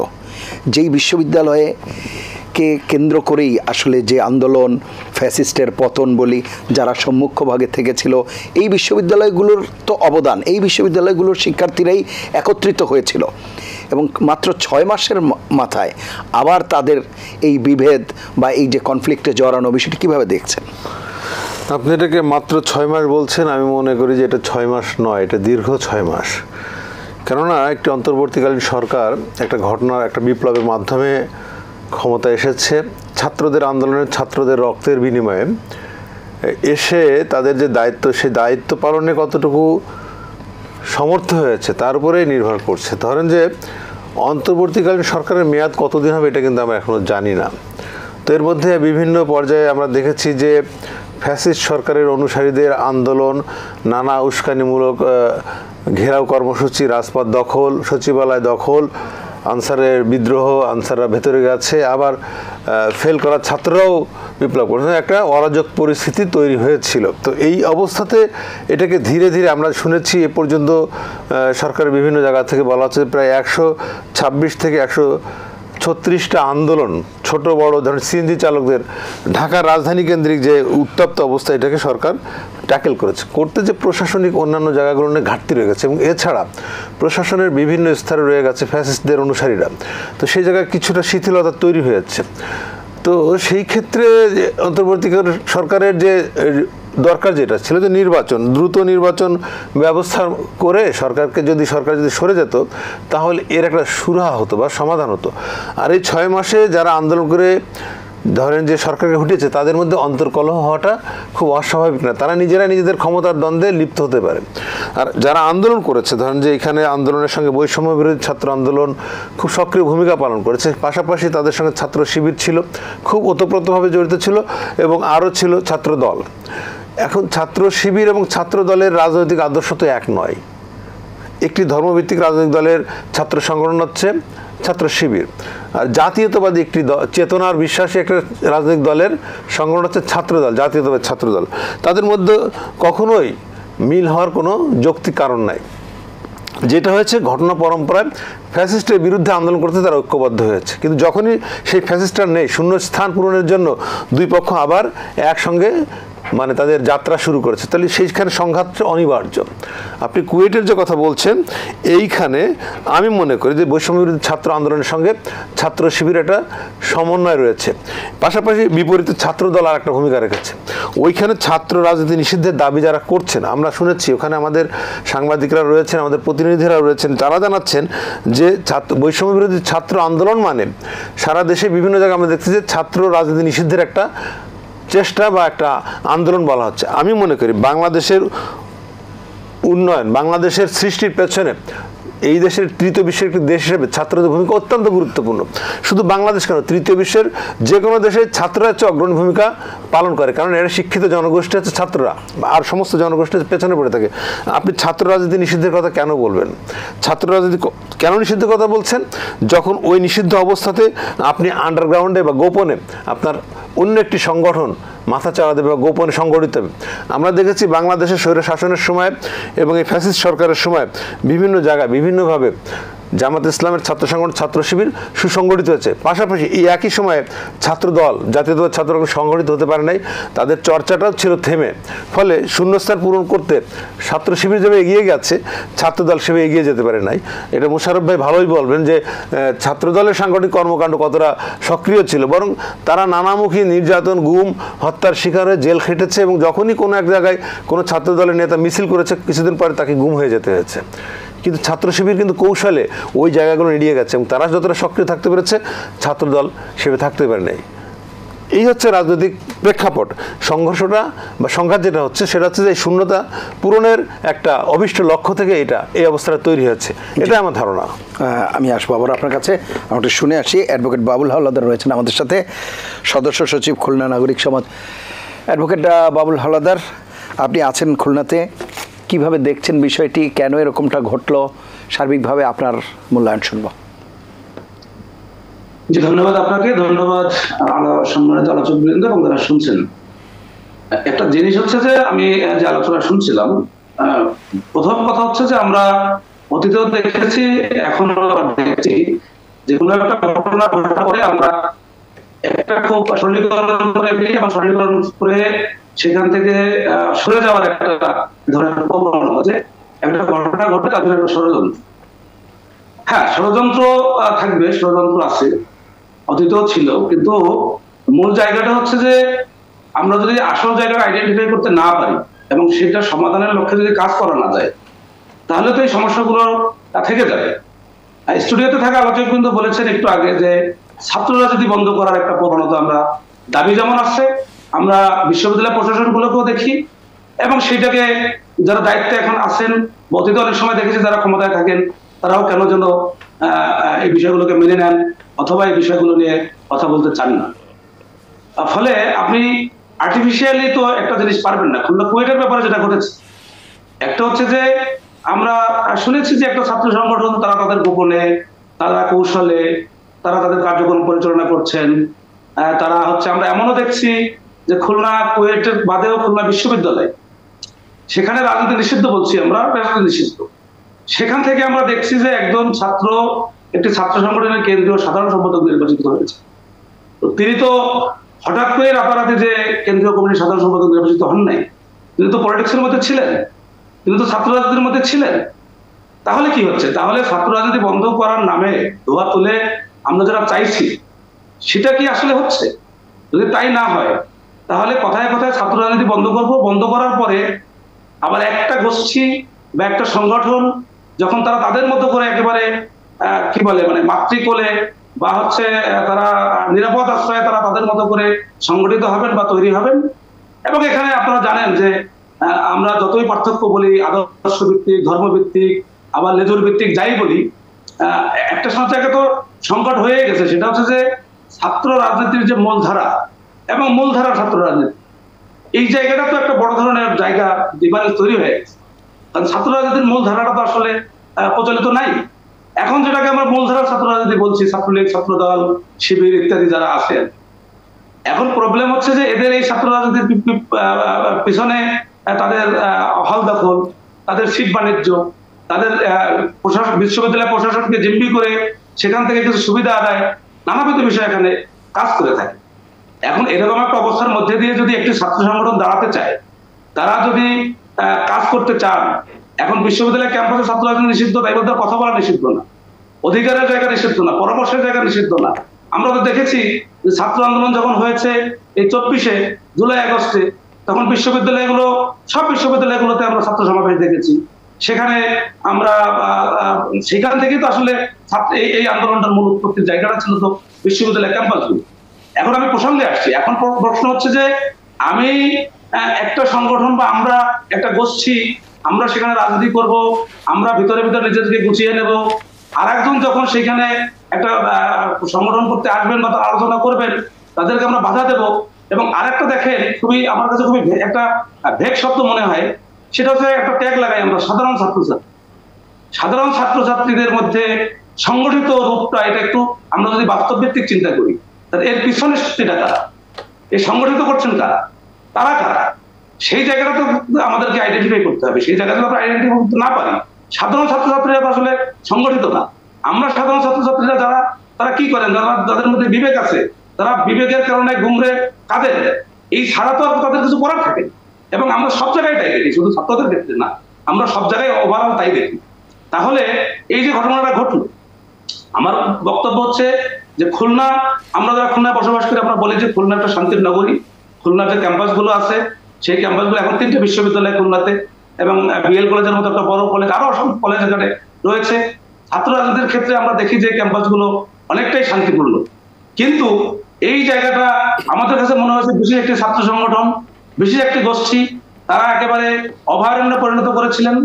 যেই বিশ্ববিদ্যালয়কে কেন্দ্র করেই আসলে যে আন্দোলন, ফ্যাসিস্টের পতন বলি, যারা সম্মুখভাগে থেকেছিল, এই বিশ্ববিদ্যালয়গুলোর তো অবদান, এই বিশ্ববিদ্যালয়গুলোর শিক্ষার্থীরাই একত্রিত হয়েছিল, এবং মাত্র 6 মাসের মাথায় আবার তাদের এই বিভেদ বা এই যে কনফ্লিক্টে জড়ানো, বিষয়টি কীভাবে দেখছেন? আপনি এটাকে মাত্র 6 মাস বলছেন, আমি মনে করি যে এটা 6 মাস নয়, এটা দীর্ঘ 6 মাস। কেননা একটি অন্তর্বর্তীকালীন সরকার একটা বিপ্লবের মাধ্যমে ক্ষমতা এসেছে, ছাত্রদের আন্দোলনের, ছাত্রদের রক্তের বিনিময়ে এসে তাদের যে দায়িত্ব, সেই দায়িত্ব পালনে কতটুকু সমর্থ হয়েছে তার উপরেই নির্ভর করছে। ধরেন যে অন্তর্বর্তীকালীন সরকারের মেয়াদ কতদিন হবে এটা কিন্তু আমরা এখনও জানি না। তো এর মধ্যে বিভিন্ন পর্যায়ে আমরা দেখেছি যে ফ্যাসিস্ট সরকারের অনুসারীদের আন্দোলন, নানা উস্কানিমূলক ঘেরাও কর্মসূচি, রাজপথ দখল, সচিবালয় দখল, আনসারের বিদ্রোহ, আনসাররা ভেতরে গেছে, আবার ফেল করা ছাত্ররাও বিপ্লব করেছে, একটা অরাজক পরিস্থিতি তৈরি হয়েছিল। তো এই অবস্থাতে এটাকে ধীরে ধীরে আমরা শুনেছি এ পর্যন্ত সরকারের বিভিন্ন জায়গা থেকে বলা হচ্ছে প্রায় 126 থেকে 136টা আন্দোলন, ছোট বড় ধরেন সিএনজি চালকদের, ঢাকার রাজধানী কেন্দ্রিক যে উত্তপ্ত অবস্থা, এটাকে সরকার ট্যাকেল করেছে। করতে যে প্রশাসনিক অন্যান্য জায়গাগুলো নিয়ে ঘাটতি রয়ে গেছে এবং এছাড়া প্রশাসনের বিভিন্ন স্তরে রয়ে গেছে ফ্যাসিস্টদের অনুসারীরা, তো সেই জায়গায় কিছুটা শিথিলতা তৈরি হয়েছে। তো সেই ক্ষেত্রে অন্তর্বর্তীকালীন সরকারের যে দরকার যেটা ছিল যে নির্বাচন, দ্রুত নির্বাচন ব্যবস্থা করে সরকার যদি সরে যেত তাহলে এর একটা সুরাহা হতো বা সমাধান হতো। আর এই 6 মাসে যারা আন্দোলন করে ধরেন যে সরকারকে হটিয়েছে তাদের মধ্যে অন্তর্কলহ হওয়াটা খুব অস্বাভাবিক না, তারা নিজেরা নিজেদের ক্ষমতার দ্বন্দ্বে লিপ্ত হতে পারে। আর যারা আন্দোলন করেছে, ধরেন যে এখানে আন্দোলনের সঙ্গে বৈষম্য বিরোধী ছাত্র আন্দোলন খুব সক্রিয় ভূমিকা পালন করেছে, পাশাপাশি তাদের সঙ্গে ছাত্র শিবির ছিল, খুব ওতপ্রোতভাবে জড়িত ছিল, এবং আরও ছিল ছাত্র দল। এখন ছাত্র শিবির এবং ছাত্র দলের রাজনৈতিক আদর্শ তো এক নয়। একটি ধর্মভিত্তিক রাজনৈতিক দলের ছাত্র সংগঠন হচ্ছে ছাত্র শিবির, আর জাতীয়তাবাদী একটি চেতনার বিশ্বাসী একটা রাজনৈতিক দলের সংগঠন হচ্ছে ছাত্রদল, জাতীয়তাবাদী ছাত্রদল। তাদের মধ্যে কখনোই মিল হওয়ার কোনো যৌক্তিক কারণ নাই। যেটা হয়েছে ঘটনা পরম্পরায় ফ্যাসিস্টের বিরুদ্ধে আন্দোলন করতে তারা ঐক্যবদ্ধ হয়েছে, কিন্তু যখনই সেই ফ্যাসিস্টটা নেই, শূন্য স্থান পূরণের জন্য দুই পক্ষ আবার একসঙ্গে মানে তাদের যাত্রা শুরু করেছে, তাহলে সেইখানে সংঘাতটা অনিবার্য। আপনি কুয়েটের যে কথা বলছেন, এইখানে আমি মনে করি যে বৈষম্য বিরোধী ছাত্র আন্দোলনের সঙ্গে ছাত্র শিবির একটা সমন্বয় রয়েছে, পাশাপাশি বিপরীতে ছাত্র দল আর একটা ভূমিকা রেখেছে। ওইখানে ছাত্র রাজনীতি নিষিদ্ধের দাবি যারা করছেন, আমরা শুনেছি ওখানে আমাদের সাংবাদিকরা রয়েছেন, আমাদের প্রতিনিধিরা রয়েছেন, তারা জানাচ্ছেন যে বৈষম্য বিরোধী ছাত্র আন্দোলন মানে সারা দেশে বিভিন্ন জায়গায় আমরা দেখছি যে ছাত্র রাজনীতি নিষিদ্ধের একটা চেষ্টা বা একটা আন্দোলন বলা হচ্ছে। আমি মনে করি বাংলাদেশের উন্নয়ন, বাংলাদেশের সৃষ্টির পেছনে এই দেশের তৃতীয় বিশ্বের একটি দেশ হিসেবে ছাত্রদের ভূমিকা অত্যন্ত গুরুত্বপূর্ণ। শুধু বাংলাদেশ কেন, তৃতীয় বিশ্বের যে কোনো দেশে ছাত্ররা হচ্ছে অগ্রণী ভূমিকা পালন করে, কারণ এরা শিক্ষিত জনগোষ্ঠী হচ্ছে ছাত্ররা, আর সমস্ত জনগোষ্ঠীর পেছনে পড়ে থাকে। আপনি ছাত্র রাজনীতি নিষিদ্ধের কথা কেন বলবেন? ছাত্র রাজনীতি কেন নিষিদ্ধের কথা বলছেন? যখন ওই নিষিদ্ধ অবস্থাতে আপনি আন্ডারগ্রাউন্ডে বা গোপনে আপনার অন্য একটি সংগঠন মাথা চাড়া দেবে বা গোপনে সংগঠিত হবে। আমরা দেখেছি বাংলাদেশের স্বৈর শাসনের সময় এবং এই ফ্যাসিস্ট সরকারের সময় বিভিন্ন জায়গায় বিভিন্নভাবে জামাত ইসলামের ছাত্র সংগঠন, ছাত্র শিবির সুসংগঠিত হয়েছে, পাশাপাশি এই একই সময়ে ছাত্র দল, জাতীয়তাবাদী ছাত্র সংগঠিত হতে পারে নাই, তাদের চর্চাটাও ছিল থেমে। ফলে শূন্যস্থান পূরণ করতে ছাত্র শিবির যেভাবে এগিয়ে গেছে, ছাত্র দল সেভাবে এগিয়ে যেতে পারে নাই। এটা মোশাররফ ভাই ভালোই বলবেন যে ছাত্র দলের সাংগঠনিক কর্মকাণ্ড কতটা সক্রিয় ছিল, বরং তারা নানামুখী নির্যাতন, গুম, হত্যার শিকার হয়ে জেল খেটেছে, এবং যখনই কোনো এক জায়গায় কোনো ছাত্র দলের নেতা মিছিল করেছে কিছুদিন পরে তাকে গুম হয়ে যেতে হয়েছে। কিন্তু ছাত্র শিবির কিন্তু কৌশলে ওই জায়গাগুলো এড়িয়ে গেছে, এবং তারা যতটা সক্রিয় থাকতে পেরেছে ছাত্রদল সেভাবে থাকতে পারে নাই। এই হচ্ছে রাজনৈতিক প্রেক্ষাপট। সংঘর্ষটা বা সংঘাত যেটা হচ্ছে সেটা হচ্ছে যে শূন্যতা পূরণের একটা অভিষ্ট লক্ষ্য থেকে এই অবস্থাটা তৈরি হয়েছে, এটা আমার ধারণা। আমি আসবো আবার আপনার কাছে, আমরা শুনে আসি। অ্যাডভোকেট বাবুল হাওলাদার রয়েছেন আমাদের সাথে, সদস্য সচিব খুলনা নাগরিক সমাজ। অ্যাডভোকেট বাবুল হাওলাদার, আপনি আছেন খুলনাতে, কিভাবে দেখছেন বিষয়টি, কেন এরকমটা ঘটলো, সার্বিকভাবে আপনার মূল্যায়ন শুনবো। জি, ধন্যবাদ আপনাকে, ধন্যবাদ সম্মানিত আলোচক বৃন্দ এবং যারা শুনছেন। একটা জিনিস হচ্ছে যে আমি যে আলোচনা শুনছিলাম, প্রথম কথা হচ্ছে যে আমরা অতীতেও দেখেছি, এখনো দেখছি, যে কোনো একটা ঘটনা ঘটার পরে আমরা একটা খুব সরলীকরণ করে ফেলি এবং সরলীকরণ করে সেখান থেকে সরে যাওয়ার একটা ধরনের প্রবণতা, যে একটা ঘটনা ঘটে তাদের একটা ষড়যন্ত্র। হ্যাঁ, ষড়যন্ত্র থাকবে, ষড়যন্ত্র আছে, অতীতও ছিল, কিন্তু মূল জায়গাটা হচ্ছে যে আমরা যদি আসল জায়গাটা আইডেন্টিফাই করতে না পারি এবং সেটা সমাধানের লক্ষ্যে যদি কাজ করা না যায়, তাহলে তো এই সমস্যাগুলো থেকে যাবে। স্টুডিওতে থাকা আলোচক কিন্তু বলেছেন একটু আগে যে ছাত্ররা যদি বন্ধ করার একটা প্রবণতা, আমরা দাবি যেমন আসছে, আমরা বিশ্ববিদ্যালয় প্রশাসনগুলোকেও দেখি, এবং সেটাকে যারা দায়িত্বে এখন আছেন, অতীতে অনেক সময় দেখেছি যারা ক্ষমতায় থাকেন তারাও কেন যেন এই বিষয়গুলোকে মেনে নেন অথবা এই বিষয়গুলো নিয়ে কথা বলতে চান না। ফলে আপনি আর্টিফিশিয়ালি তো একটা জিনিস পারবেন না। খুলনা কুয়েটের ব্যাপারে যেটা ঘটেছে, একটা হচ্ছে যে আমরা শুনেছি যে একটা ছাত্র সংগঠন তারা তাদের গোপনে তারা কৌশলে তারা তাদের কার্যক্রম পরিচালনা করছেন। তারা হচ্ছে, আমরা এমনও দেখছি যে খুলনা কুয়েটের বাদেও খুলনা বিশ্ববিদ্যালয়, সেখানে রাজনীতি নিষিদ্ধ বলছি আমরা, রাজনীতি নিষিদ্ধ, সেখান থেকে আমরা দেখছি যে একজন ছাত্র একটি ছাত্র সংগঠনের কেন্দ্রীয় সাধারণ সম্পাদক নির্বাচিত হয়েছে। তো তিনি তো হঠাৎ করে রাতারাতি যে কেন্দ্রীয় কমিটির সাধারণ সম্পাদক নির্বাচিত হন নাই, তিনি তো পলিটিক্সের মধ্যে ছিলেন, তিনি তো ছাত্র রাজনীতির মধ্যে ছিলেন। তাহলে কি হচ্ছে? তাহলে ছাত্র রাজনীতি বন্ধ করার নামে ধোয়া তুলে আমরা যারা চাইছি সেটা কি আসলে হচ্ছে? যদি তাই না হয় তাহলে কথায় কথায় ছাত্র রাজনীতি বন্ধ করবো, বন্ধ করার পরে আবার একটা গোষ্ঠী বা একটা সংগঠন যখন তারা তাদের মতো করে একেবারে কি বলে মানে মাতৃকোলে বা হচ্ছে তারা নিরাপদ আশ্রয়ে তারা তাদের মতো করে সংগঠিত হবেন বা তৈরি হবেন। এবং এখানে আপনারা জানেন যে আমরা যতই পার্থক্য বলি, আদর্শ ভিত্তিক, ধর্মভিত্তিক, আবার লেজুর ভিত্তিক যাই বলি, একটা জায়গা তো সংকট হয়ে গেছে, সেটা হচ্ছে যে ছাত্র রাজনীতির যে মূলধারা এবং মূলধারা ছাত্র রাজনীতি, এই জায়গাটা তো একটা বড় ধরনের জায়গা ডিফারেন্স তৈরি হয়ে গেছে। কারণ ছাত্র রাজনীতির মূল ধারাটা তো আসলে প্রচলিত নাই। এখন যেটাকে আমরা মূলধারা ছাত্র রাজনীতি বলছি, ছাত্রলীগ, ছাত্রদল, শিবির ইত্যাদি যারা আছেন, এখন প্রবলেম হচ্ছে যে এদের এই ছাত্র রাজনীতির পিছনে তাদের হল দখল, তাদের সিট বাণিজ্য, তাদের বিশ্ববিদ্যালয় প্রশাসনকে জিম্মি করে সেখান থেকে কিছু সুবিধা আদায়, নানাবিধ বিষয় এখানে কাজ করে থাকে। এখন এরকম একটা অবস্থার মধ্যে দিয়ে যদি একটি ছাত্র সংগঠন দাঁড়াতে চায়, তারা যদি কাজ করতে চান, এখন বিশ্ববিদ্যালয় ক্যাম্পাসে ছাত্র রাজনীতি নিষিদ্ধ, তাই বলতে কথা বলা নিষিদ্ধ না, অধিকারের জায়গা নিষিদ্ধ না, পরামর্শের জায়গা নিষিদ্ধ না। আমরা তো দেখেছি যে ছাত্র আন্দোলন যখন হয়েছে এই 24শে জুলাই আগস্টে, তখন বিশ্ববিদ্যালয়গুলো, সব বিশ্ববিদ্যালয়গুলোতে আমরা ছাত্র সমাবেশ দেখেছি। সেখানে আমরা সেখান থেকেই তো আসলে এই আন্দোলনটার মূল উৎপত্তির জায়গাটা ছিল তো বিশ্ববিদ্যালয় ক্যাম্পাসগুলো। এখন আমি প্রসঙ্গে আসছি। এখন প্রশ্ন হচ্ছে যে আমি একটা সংগঠন বা আমরা একটা গোষ্ঠী, আমরা সেখানে রাজনীতি করব, আমরা ভিতরে ভিতরে নিজেদেরকে গুছিয়ে নেব, আর একজন যখন সেখানে একটা সংগঠন করতে আসবেন বা তারা আলোচনা করবেন, তাদেরকে আমরা বাধা দেব। এবং আরেকটা দেখেন, খুবই আমার কাছে খুবই একটা ভেগ শব্দ মনে হয়, সেটা হচ্ছে একটা ট্যাগ লাগাই আমরা, সাধারণ ছাত্রছাত্রী। সাধারণ ছাত্রছাত্রীদের মধ্যে সংগঠিত রূপটা, এটা একটু আমরা যদি বাস্তব ভিত্তিক চিন্তা করি, তাহলে এর পিছনে শক্তিটা কারা, এই সংগঠিত করছেন কারা, তারা কারা, সেই জায়গাটা তো আমাদেরকে আইডেন্টিফাই করতে হবে। সেই জায়গাটা আমরা আইডেন্টিফাই করতে না পারি, সাধারণ ছাত্রছাত্রীরা আসলে সংগঠিত না। আমরা সাধারণ ছাত্রছাত্রীরা যারা, তারা কি করেন, যাদের মধ্যে বিবেক আছে, তারা বিবেকের কারণে ঘুমরে কাঁদেন, এই ছাড়া তো আর তাদের কিছু করার থাকে। এবং আমরা সব জায়গায় তাই দেখি, শুধু ছাত্রদের ক্ষেত্রে না, আমরা সব জায়গায় ওভারঅল তাই দেখি। তাহলে এই যে ঘটনাটা ঘটলো, আমার বক্তব্য হচ্ছে যে খুলনা, আমরা যারা খুলনায় বসবাস করি, আমরা বলি যে খুলনা একটা শান্তির নগরী। খুলনার যে ক্যাম্পাসগুলো আছে, সেই ক্যাম্পাসগুলো এখন 3টে বিশ্ববিদ্যালয় খুলনাতে, এবং বিএল কলেজের মতো একটা বড় কলেজ, আরো অসংখ্য কলেজ এখানে রয়েছে। ছাত্র রাজনীতির ক্ষেত্রে আমরা দেখি যে ক্যাম্পাসগুলো অনেকটাই শান্তিপূর্ণ। কিন্তু এই জায়গাটা আমাদের কাছে মনে হয়েছে বিশেষ একটি ছাত্র সংগঠন, বিশেষ একটি গোষ্ঠী, তারা একেবারে অভয়ারণ্যে পরিণত করেছিলেন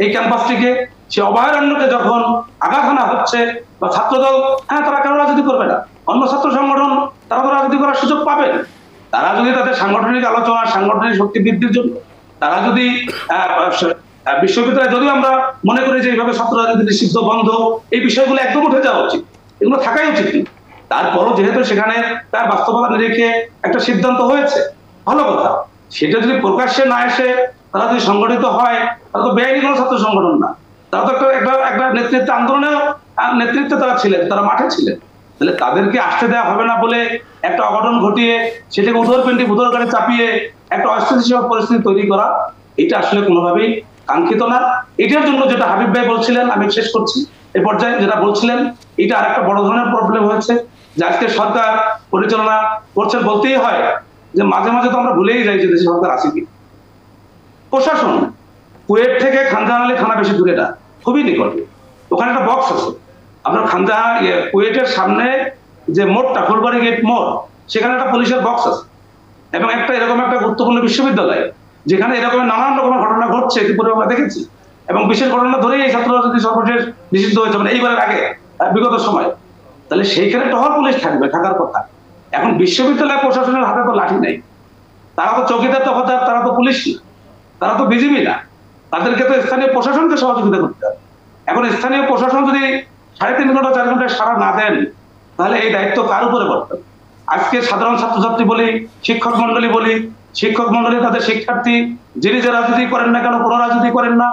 এই ক্যাম্পাসটিকে। সে অভয়ারণ্যকে যখন আঘাত হানা হচ্ছে, বা ছাত্রদল, হ্যাঁ তারা কেন রাজনীতি করবে না, অন্য ছাত্র সংগঠন তারা তো রাজনীতি করার সুযোগ পাবেন। তারা যদি তাদের সাংগঠনিক আলোচনা, সাংগঠনিক শক্তি বৃদ্ধির জন্য, তারা যদি বিশ্ববিদ্যালয়ে, যদিও আমরা মনে করি যে এইভাবে ছাত্র রাজনীতি নিষিদ্ধ, বন্ধ, এই বিষয়গুলো একদম উঠে যাওয়া উচিত, এগুলো থাকাই উচিত। তারপরও যেহেতু সেখানে তার বাস্তবতা রেখে একটা সিদ্ধান্ত হয়েছে, ভালো কথা। সেটা যদি প্রকাশ্যে না এসে তারা যদি সংগঠিত হয়, তারা তো বেআইনি কোনো ছাত্র সংগঠন না, তারা তো একটা নেতৃত্ব আন্দোলনেও নেতৃত্বে তারা ছিলেন, তারা মাঠে ছিলেন। তাহলে তাদেরকে আসতে দেওয়া হবে না বলে একটা অঘটন ঘটিয়ে সেটাকে উদরপিণ্ডি ভুতর করে চাপিয়ে একটা অস্থিতিশীল পরিস্থিতি তৈরি করা, এটা আসলে কোনোভাবেই কাঙ্ক্ষিত না। এটার জন্য যেটা হাবিব ভাই বলছিলেন, আমি শেষ করছি এই পর্যায়ে, যেটা বলছিলেন, এটা আরেকটা বড় ধরনের প্রবলেম হয়েছে যে আজকে সরকার পরিচালনা করছেন। বলতেই হয় যে মাঝে মাঝে তো আমরা ভুলেই যাই যে দেশে সরকার আছে কি। প্রশাসন কুয়েট থেকে খানজাহান আলী থানা বেশি দূরে না, খুবই নিকটে, ওখানে একটা বক্স আছে। আপনার খানজাহান কুয়েটের সামনে যে মোড়টা, ফুলবাড়ি গেট মোড়, সেখানে একটা পুলিশের বক্স আছে। এবং একটা এরকম একটা গুরুত্বপূর্ণ বিশ্ববিদ্যালয়, যেখানে এরকম নানান রকমের ঘটনা ঘটছে, এরপরে আমরা দেখেছি। এবং বিশেষ ঘটনা ধরেই এই ছাত্র রাজনীতি সর্বশেষ নিষিদ্ধ হয়েছে, মানে এইবারের আগে, বিগত সময়। তাহলে সেইখানে টহল পুলিশ থাকবে, থাকার কথা। এখন বিশ্ববিদ্যালয় প্রশাসনের হাতে তো লাঠি নেই, তারা তো চৌকিদার দফাদার, তারা তো পুলিশ না, তারা তো বিজিবি না, তাদেরকে তো স্থানীয় প্রশাসনকে সহযোগিতা করতে হবে। এখন স্থানীয় প্রশাসন যদি 3.5 ঘন্টা 4 ঘন্টায় সাড়া না দেন, তাহলে এই দায়িত্ব কার উপরে বর্তাবে? আজকে সাধারণ ছাত্রছাত্রী বলি, শিক্ষক মন্ডলী বলি, শিক্ষক মন্ডলী তাদের শিক্ষার্থী, যিনি যে রাজনীতি করেন না কেন, কোনো রাজনীতি করেন না,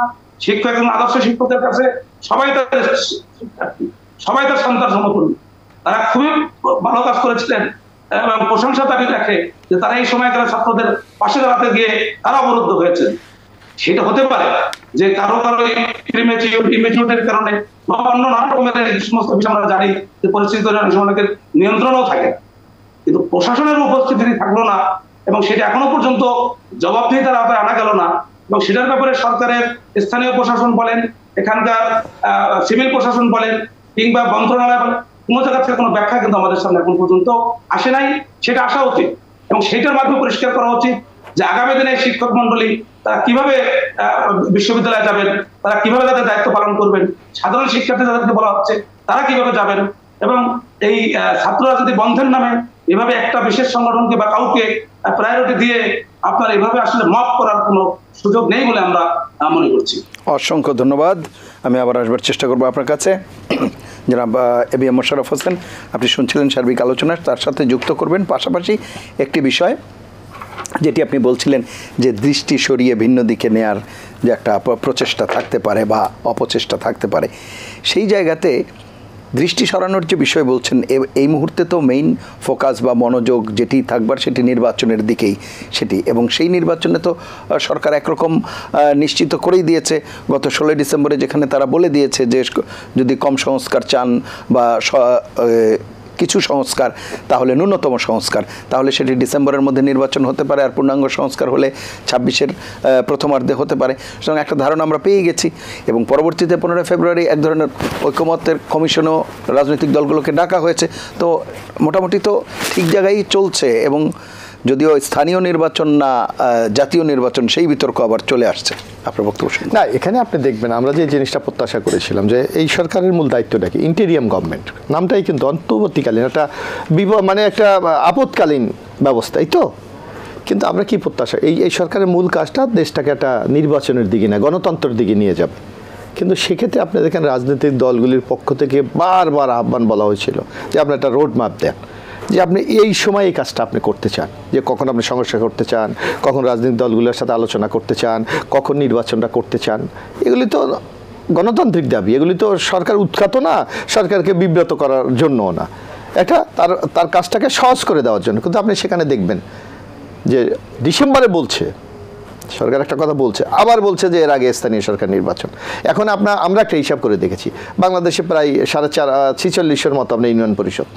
শিক্ষক এবং আদর্শ শিক্ষকের কাছে সবাই তাদের শিক্ষার্থী, সবাই তার সন্তান সমতুল্য। তারা খুবই ভালো কাজ করেছিলেন এবং প্রশংসা দাবি রাখে যে তারা এই সময়কালে ছাত্রদের পাশে দাঁড়াতে গিয়ে তারা অবরুদ্ধ হয়েছেন। সেটা হতে পারে যে কারো ইমেচিউরিটির কারণে বা অন্য নানা রকমের এই সমস্ত বিষয় আমরা জানি যে পরিস্থিতি অনেকের নিয়ন্ত্রণও থাকে, কিন্তু প্রশাসনের উপস্থিতি থাকলো না এবং সেটা এখনো পর্যন্ত জবাবদিহিতার আওতায় আনা গেল না। এবং সেটার ব্যাপারে সরকারের স্থানীয় প্রশাসন বলেন, এখানকার সিভিল প্রশাসন বলেন, কিংবা মন্ত্রণালয় বলেন, কোনো জায়গা থেকে কোনো ব্যাখ্যা কিন্তু আমাদের সামনে এখন পর্যন্ত আসে নাই। সেটা আসা উচিত এবং সেটার মাধ্যমে পরিষ্কার করা উচিত যে আগামী দিনে শিক্ষক মন্ডলী তারা কিভাবে বিশ্ববিদ্যালয়ে যাবেন, তারা কিভাবে তাদের দায়িত্ব পালন করবেন, সাধারণ শিক্ষার্থী যাদেরকে বলা হচ্ছে তারা কিভাবে যাবেন। এবং এই ছাত্র রাজনীতি বন্ধের নামে এভাবে একটা বিশেষ সংগঠনকে বা কাউকে প্রায়োরিটি দিয়ে আপনার এভাবে আসলে মাফ করার কোনো সুযোগ নেই বলে আমরা মনে করছি। অসংখ্য ধন্যবাদ। আমি আবার আসবার চেষ্টা করবো আপনার কাছে। জনাব এবিএম মোশাররফ হোসেন, আপনি শুনছিলেন সার্বিক আলোচনা, তার সাথে যুক্ত করবেন পাশাপাশি একটি বিষয় যেটি আপনি বলছিলেন যে দৃষ্টি সরিয়ে ভিন্ন দিকে নেয়ার যে একটা প্রচেষ্টা থাকতে পারে বা অপচেষ্টা থাকতে পারে, সেই জায়গাতে দৃষ্টি সরানোর যে বিষয় বলছেন, এই মুহূর্তে তো মেইন ফোকাস বা মনোযোগ যেটি থাকবার সেটি নির্বাচনের দিকেই সেটি, এবং সেই নির্বাচনে তো সরকার একরকম নিশ্চিত করেই দিয়েছে গত 16 ডিসেম্বরে, যেখানে তারা বলে দিয়েছে যে যদি কম সংস্কার চান বা কিছু সংস্কার, তাহলে ন্যূনতম সংস্কার, তাহলে সেটি ডিসেম্বরের মধ্যে নির্বাচন হতে পারে, আর পূর্ণাঙ্গ সংস্কার হলে 26-এর প্রথমার্ধে হতে পারে। সুতরাং একটা ধারণা আমরা পেয়ে গেছি এবং পরবর্তীতে 15 ফেব্রুয়ারি এক ধরনের ঐকমত্যের কমিশনও রাজনৈতিক দলগুলোকে ডাকা হয়েছে। তো মোটামুটি তো ঠিক জায়গায় চলছে, এবং যদিও স্থানীয় নির্বাচন না জাতীয় নির্বাচন, সেই বিতর্ক আবার চলে আসছে। আপনার বক্তব্য না, এখানে আপনি দেখবেন আমরা যে জিনিসটা প্রত্যাশা করেছিলাম যে এই সরকারের মূল দায়িত্বটা কি, ইন্টেরিয়াম গভর্নমেন্ট নামটাই কিন্তু অন্তর্বর্তীকালীন একটা মানে একটা আপৎকালীন ব্যবস্থা, এই তো। কিন্তু আমরা কি প্রত্যাশা, এই সরকারের মূল কাজটা দেশটাকে একটা নির্বাচনের দিকে না গণতন্ত্রের দিকে নিয়ে যাবে। কিন্তু সেক্ষেত্রে আপনি দেখেন রাজনৈতিক দলগুলির পক্ষ থেকে বারবার আহ্বান বলা হয়েছিল যে আপনি একটা রোড ম্যাপ দেন, যে আপনি এই সময় এই কাজটা আপনি করতে চান, যে কখন আপনি সংস্কার করতে চান, কখন রাজনৈতিক দলগুলোর সাথে আলোচনা করতে চান, কখন নির্বাচনটা করতে চান। এগুলি তো গণতান্ত্রিক দাবি, এগুলি তো সরকার উৎখাত না, সরকারকে বিব্রত করার জন্যও না, এটা তার কাজটাকে সহজ করে দেওয়ার জন্য। কিন্তু আপনি সেখানে দেখবেন যে ডিসেম্বরে বলছে সরকার একটা কথা বলছে, আবার বলছে যে এর আগে স্থানীয় সরকার নির্বাচন। এখন আমরা একটা হিসাব করে দেখেছি, বাংলাদেশে প্রায় 46,500-এর মতো আপনার ইউনিয়ন পরিষদ।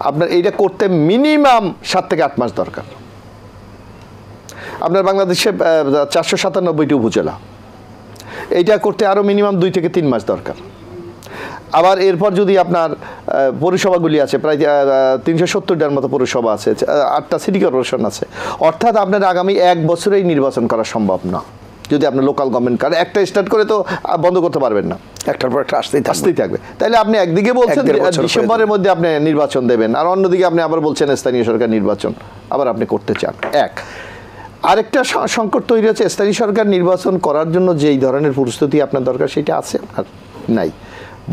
আপনার এইটা করতে মিনিমাম 7 থেকে 8 মাস দরকার। আপনার বাংলাদেশে 497টি উপজেলা, এইটা করতে আরও মিনিমাম 2 থেকে 3 মাস দরকার। আবার এরপর যদি আপনার পৌরসভাগুলি আছে, প্রায় 370টার মতো পৌরসভা আছে, 8টা সিটি কর্পোরেশন আছে, অর্থাৎ আপনার আগামী 1 বছরেই নির্বাচন করা সম্ভব না। যদি আপনি লোকাল গভর্নমেন্ট কার্ড একটা স্টার্ট করে তো বন্ধ করতে পারবেন না, একটার পর একটা আসতেই থাকবে। তাহলে আপনি একদিকে বলছেন ডিসেম্বরের মধ্যে আপনি নির্বাচন দেবেন, আর অন্যদিকে আপনি আবার বলছেন স্থানীয় সরকার নির্বাচন আবার আপনি করতে চান। আরেকটা সংকট তৈরি হচ্ছে, স্থানীয় সরকার নির্বাচন করার জন্য যেই ধরনের প্রস্তুতি আপনার দরকার সেটা আছে আর নাই।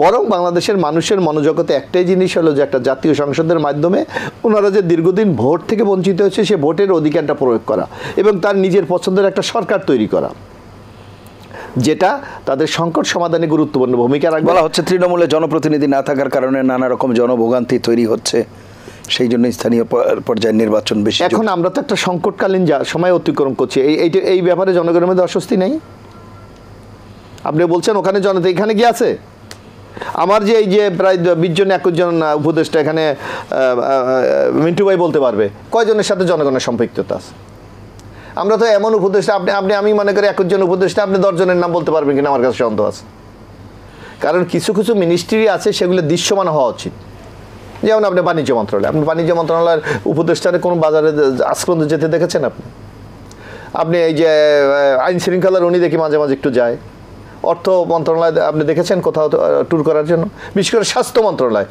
বরং বাংলাদেশের মানুষের মনোজগতে একটাই জিনিস হলো যে একটা জাতীয় সংসদের মাধ্যমে ওনারা যে দীর্ঘদিন ভোট থেকে বঞ্চিত হচ্ছে সে ভোটের অধিকারটা প্রয়োগ করা এবং তার নিজের পছন্দের একটা সরকার তৈরি করা, যেটা তাদের সংকট সমাধানে গুরুত্বপূর্ণ ভূমিকা রাখবে। বলা হচ্ছে তৃণমূলে জনপ্রতিনিধি না থাকার কারণে নানা রকম জনভোগান্তি তৈরি হচ্ছে, সেই জন্য স্থানীয় পর্যায়ের নির্বাচন বেশি। এখন আমরা তো একটা সংকটকালীন সময় অতিক্রম করছি, এই ব্যাপারে জনগণের মধ্যে অস্বস্তি নেই। আপনি বলছেন ওখানে জনতা এখানে কি আছে? আমার যে এই যে প্রায় 20 জন 21 জন উপদেষ্টা এখানে মিন্টু ভাই বলতে পারবে কয়জনের সাথে জনগণের সম্পৃক্ততা আছে। আমরা তো এমন উপদেষ্টা আমি মনে করি 21 জন উপদেষ্টা আপনি 10 জনের নাম বলতে পারবেন কিনা আমার কাছে সন্দেহ আছে। কারণ কিছু কিছু মিনিস্ট্রি আছে সেগুলো দৃশ্যমান হওয়া উচিত। যেমন আপনি বাণিজ্য মন্ত্রণালয়ের উপদেষ্টারে কোনো বাজারে আজ পর্যন্ত যেতে দেখেছেন? আপনি এই যে আইন শৃঙ্খলার উনি দেখি মাঝে মাঝে একটু যায়, অর্থ মন্ত্রণালয় আপনি দেখেছেন কোথাও ট্যুর করার জন্য, বিশেষ করে স্বাস্থ্য মন্ত্রণালয়।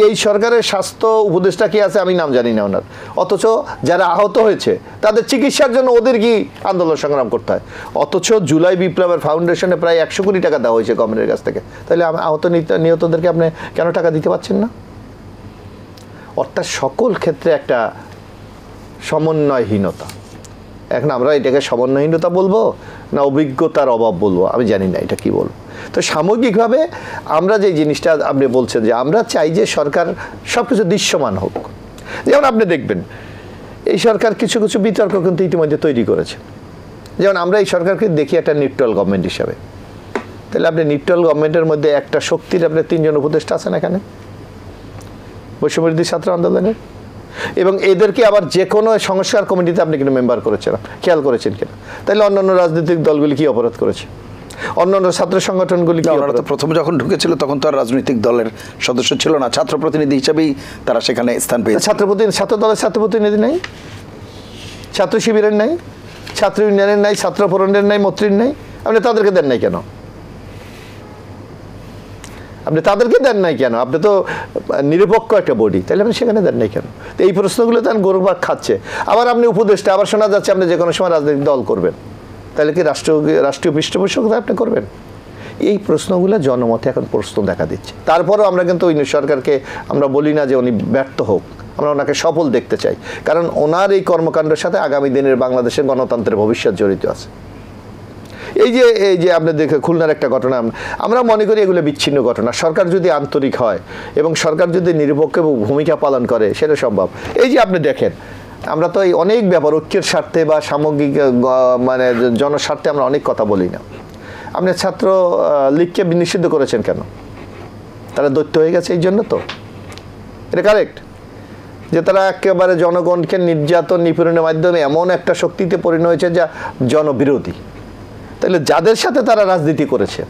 এই সরকারের স্বাস্থ্য উপদেষ্টা কি আছে আমি নাম জানি না ওনার, অথচ যারা আহত হয়েছে তাদের চিকিৎসার জন্য ওদের কি আন্দোলন সংগ্রাম করতে হয়। অথচ জুলাই বিপ্লবের ফাউন্ডেশনে প্রায় 100 কোটি টাকা দেওয়া হয়েছে গভর্নমেন্টের কাছ থেকে, তাহলে আহত নিহতদেরকে আপনি কেন টাকা দিতে পারছেন না? অর্থাৎ সকল ক্ষেত্রে একটা সমন্বয়হীনতা। এখন আমরা এটাকে সমন্বয়হীনতা বলবো না অভিজ্ঞতার অভাব বলবো, আমি জানি না এটা কি বলবো। তো সামগ্রিকভাবে আমরা যে জিনিসটা আপনি বলছেন যে আমরা চাই যে সরকার সব কিছু দৃশ্যমান হোক। যেমন আপনি দেখবেন এই সরকার কিছু কিছু বিতর্ক কিন্তু ইতিমধ্যে তৈরি করেছে। যেমন আমরা এই সরকারকে দেখি একটা নিউট্রাল গভর্নমেন্ট হিসাবে, তাহলে আপনি নিউট্রাল গভর্নমেন্টের মধ্যে একটা শক্তির আপনি 3 জন উপদেষ্টা আছেন এখানে বৈষম্যবিরোধী ছাত্র আন্দোলনের, এবং এদেরকে আবার যে কোনো সংস্কার কমিটিতে আপনি কিন্তু মেম্বার করেছেন, খেয়াল করেছেন কিনা? তাহলে অন্যান্য রাজনৈতিক দলগুলি কি অপরাধ করেছে? অন্যান্য ছাত্র সংগঠনগুলি কি অপরাধ? প্রথম যখন ঢুকেছিল তখন তো আর রাজনৈতিক দলের সদস্য ছিল না, ছাত্র প্রতিনিধি হিসেবেই তারা সেখানে স্থান পেয়েছে। ছাত্র দলের ছাত্র প্রতিনিধি নাই, ছাত্র শিবিরের নাই, ছাত্র ইউনিয়নের নাই, ছাত্র ফোরামের নাই, মৈত্রীর নাই, আপনি তাদেরকে দেন নাই কেন? আপনি তাদেরকে দেন নাই কেন? আপনি তো নিরপেক্ষ একটা বডি, তাহলে আপনি সেখানে দেন নাই কেন? তো এই প্রশ্নগুলো তো গৌরবাগ খাচ্ছে। আবার আপনি উপদেষ্টা, আবার শোনা যাচ্ছে আপনি যে কোনো সময় রাজনৈতিক দল করবেন, তাহলে কি রাষ্ট্রীয় পৃষ্ঠপোষকতা আপনি করবেন? এই প্রশ্নগুলো জনমতে এখন প্রশ্ন দেখা দিচ্ছে। তারপরেও আমরা কিন্তু ওই সরকারকে আমরা বলি না যে উনি ব্যর্থ হোক, আমরা ওনাকে সফল দেখতে চাই, কারণ ওনার এই কর্মকাণ্ডের সাথে আগামী দিনের বাংলাদেশের গণতন্ত্রের ভবিষ্যৎ জড়িত আছে। এই যে আপনি দেখে খুলনার একটা ঘটনা, আমরা মনে করি এগুলো বিচ্ছিন্ন ঘটনা। সরকার যদি আন্তরিক হয় এবং সরকার যদি নিরপেক্ষ ভূমিকা পালন করে সেটা সম্ভব। এই যে আপনি দেখেন আমরা তো এই অনেক ব্যাপার ঐক্যের স্বার্থে বা সামগ্রিক মানে জনস্বার্থে আমরা অনেক কথা বলি না। আপনি ছাত্র লীগকে নিষিদ্ধ করেছেন কেন? তারা দৈত্য হয়ে গেছে এই জন্য তো? এটা কারেক্ট যে তারা একেবারে জনগণকে নির্যাতন নিপীড়নের মাধ্যমে এমন একটা শক্তিতে পরিণত হয়েছে যা জনবিরোধী। তাহলে যাদের সাথে তারা রাজনীতি করেছে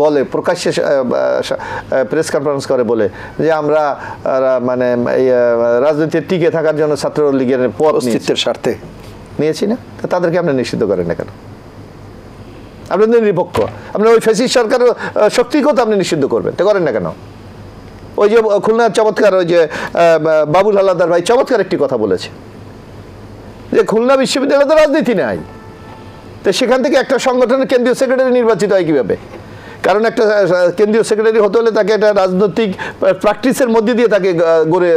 বলে প্রকাশ্যে প্রেস কনফারেন্স করে বলে যে আমরা মানে এই রাজনীতির টিকে থাকার জন্য ছাত্রলীগের পদ অস্তিত্বের স্বার্থে নিয়েছি না, তাদেরকে আপনি নিষিদ্ধ করেন না কেন? আপনি নিরপেক্ষ, আপনি ওই ফ্যাসিস্ট সরকার শক্তিকেও তো আপনি নিষিদ্ধ করবেন, তো করেন না কেন? ওই যে খুলনার চমৎকার ওই যে বাবুল হালাদার ভাই চমৎকার একটি কথা বলেছে যে খুলনা বিশ্ববিদ্যালয়ে তো রাজনীতি নাই, তো সেখান থেকে একটা সংগঠনের কেন্দ্রীয় সেক্রেটারি নির্বাচিত হয় কিভাবে? কারণ একটা কেন্দ্রীয় সেক্রেটারি হতে হলে তাকে একটা রাজনৈতিক প্র্যাকটিসের মধ্যে দিয়ে তাকে গড়ে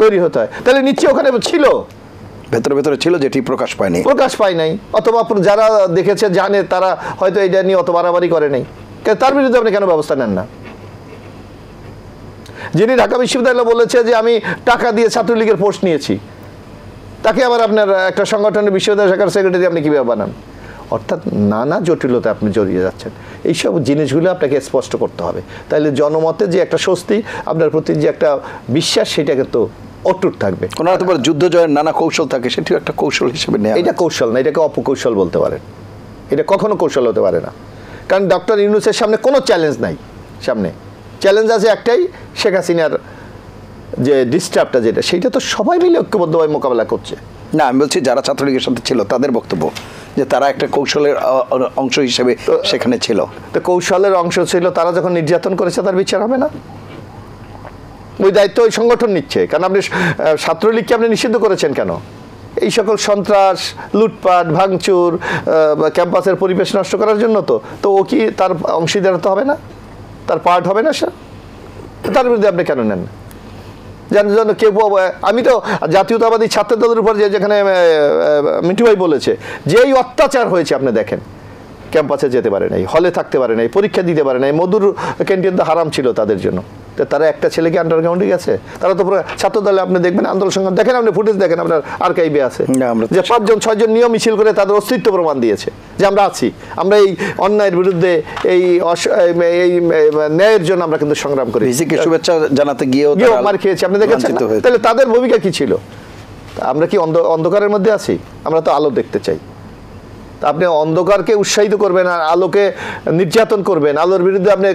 তৈরি হতে হয়। তাহলে নিশ্চয়ই ওখানে ছিল, ভেতরে ছিল, যেটি প্রকাশ পায় নাই, অথবা যারা দেখেছে জানে তারা হয়তো এটা নিয়ে অত বাড়াবাড়ি করে নাই। তার বিরুদ্ধে আপনি কেন ব্যবস্থা নেন না? যিনি ঢাকা বিশ্ববিদ্যালয় বলেছে যে আমি টাকা দিয়ে ছাত্রলীগের পোস্ট নিয়েছি, তাকে আবার আপনার একটা সংগঠনের বিশ্ববিদ্যালয় শাখার সেক্রেটারি আপনি কীভাবে বানান? অর্থাৎ নানা জটিলতা আপনি জড়িয়ে যাচ্ছেন। এইসব জিনিসগুলো আপনাকে স্পষ্ট করতে হবে, তাহলে জনমতে যে একটা স্বস্তি, আপনার প্রতি যে একটা বিশ্বাস, সেটা কিন্তু অটুট থাকবে। ওনারা তো যুদ্ধ জয়ের নানা কৌশল থাকে, সেটিও একটা কৌশল হিসেবে নেওয়া। এটা কৌশল না, এটাকে অপকৌশল বলতে পারেন। এটা কখনো কৌশল হতে পারে না, কারণ ডক্টর ইউনূসের সামনে কোনো চ্যালেঞ্জ নাই। সামনে চ্যালেঞ্জ আছে একটাই, শেখ হাসিনার যে ডিস্টার্বটা যেটা, সেইটা তো সবাই মিলে ঐক্যবদ্ধভাবে মোকাবেলা করছে। না, আমি বলছি যারা ছাত্রলীগের সাথে ছিল তাদের বক্তব্য যে তারা একটা কৌশলের অংশ হিসেবে সেখানে ছিল। তো কৌশলের অংশ ছিল, তারা যখন নির্যাতন করেছে তার বিচার হবে না? ওই দায়িত্ব ওই সংগঠন নিচ্ছে। কারণ আপনি ছাত্রলীগকে আপনি নিষিদ্ধ করেছেন কেন? এই সকল সন্ত্রাস, লুটপাট, ভাঙচুর, ক্যাম্পাসের পরিবেশ নষ্ট করার জন্য। তো ও কি তার অংশীদার তো হবে না? তার পার্ট হবে না সে? তার বিরুদ্ধে আপনি কেন নেন? যেন কেউ, আমি তো জাতীয়তাবাদী ছাত্র দলের উপর যেখানে মিঠু ভাই বলেছে যে এই অত্যাচার হয়েছে, আপনি দেখেন ক্যাম্পাসে যেতে পারে নাই, হলে থাকতে পারে নাই, পরীক্ষা দিতে পারে নাই, মধুর ক্যান্টিন তো হারাম ছিল তাদের জন্য। তো তারা একটা ছেলেকে আন্ডারগ্রাউন্ডে গেছে, তারা তো পুরো ছাত্র দলে আপনি দেখবেন আন্দোলন সংগ্রাম দেখেন, আপনি ফুটেজ দেখেন, আপনার আর্কাইভে আছে যে 5-6 নিয়ম মিছিল করে তাদের অস্তিত্ব প্রমাণ দিয়েছে যে আমরা আছি, আমরা এই অন্যায়ের বিরুদ্ধে, এই ন্যায়ের জন্য আমরা কিন্তু সংগ্রাম করি। শুভেচ্ছা জানাতে গিয়েও মার খেয়েছি, আপনি দেখেছেন। তাহলে তাদের ভূমিকা কি ছিল? আমরা কি অন্ধকারের মধ্যে আছি? আমরা তো আলো দেখতে চাই। আপনি অন্ধকারকে উৎসাহিত করবেন আর আলোকে নির্যাতন করবেন, আলোর বিরুদ্ধে আপনি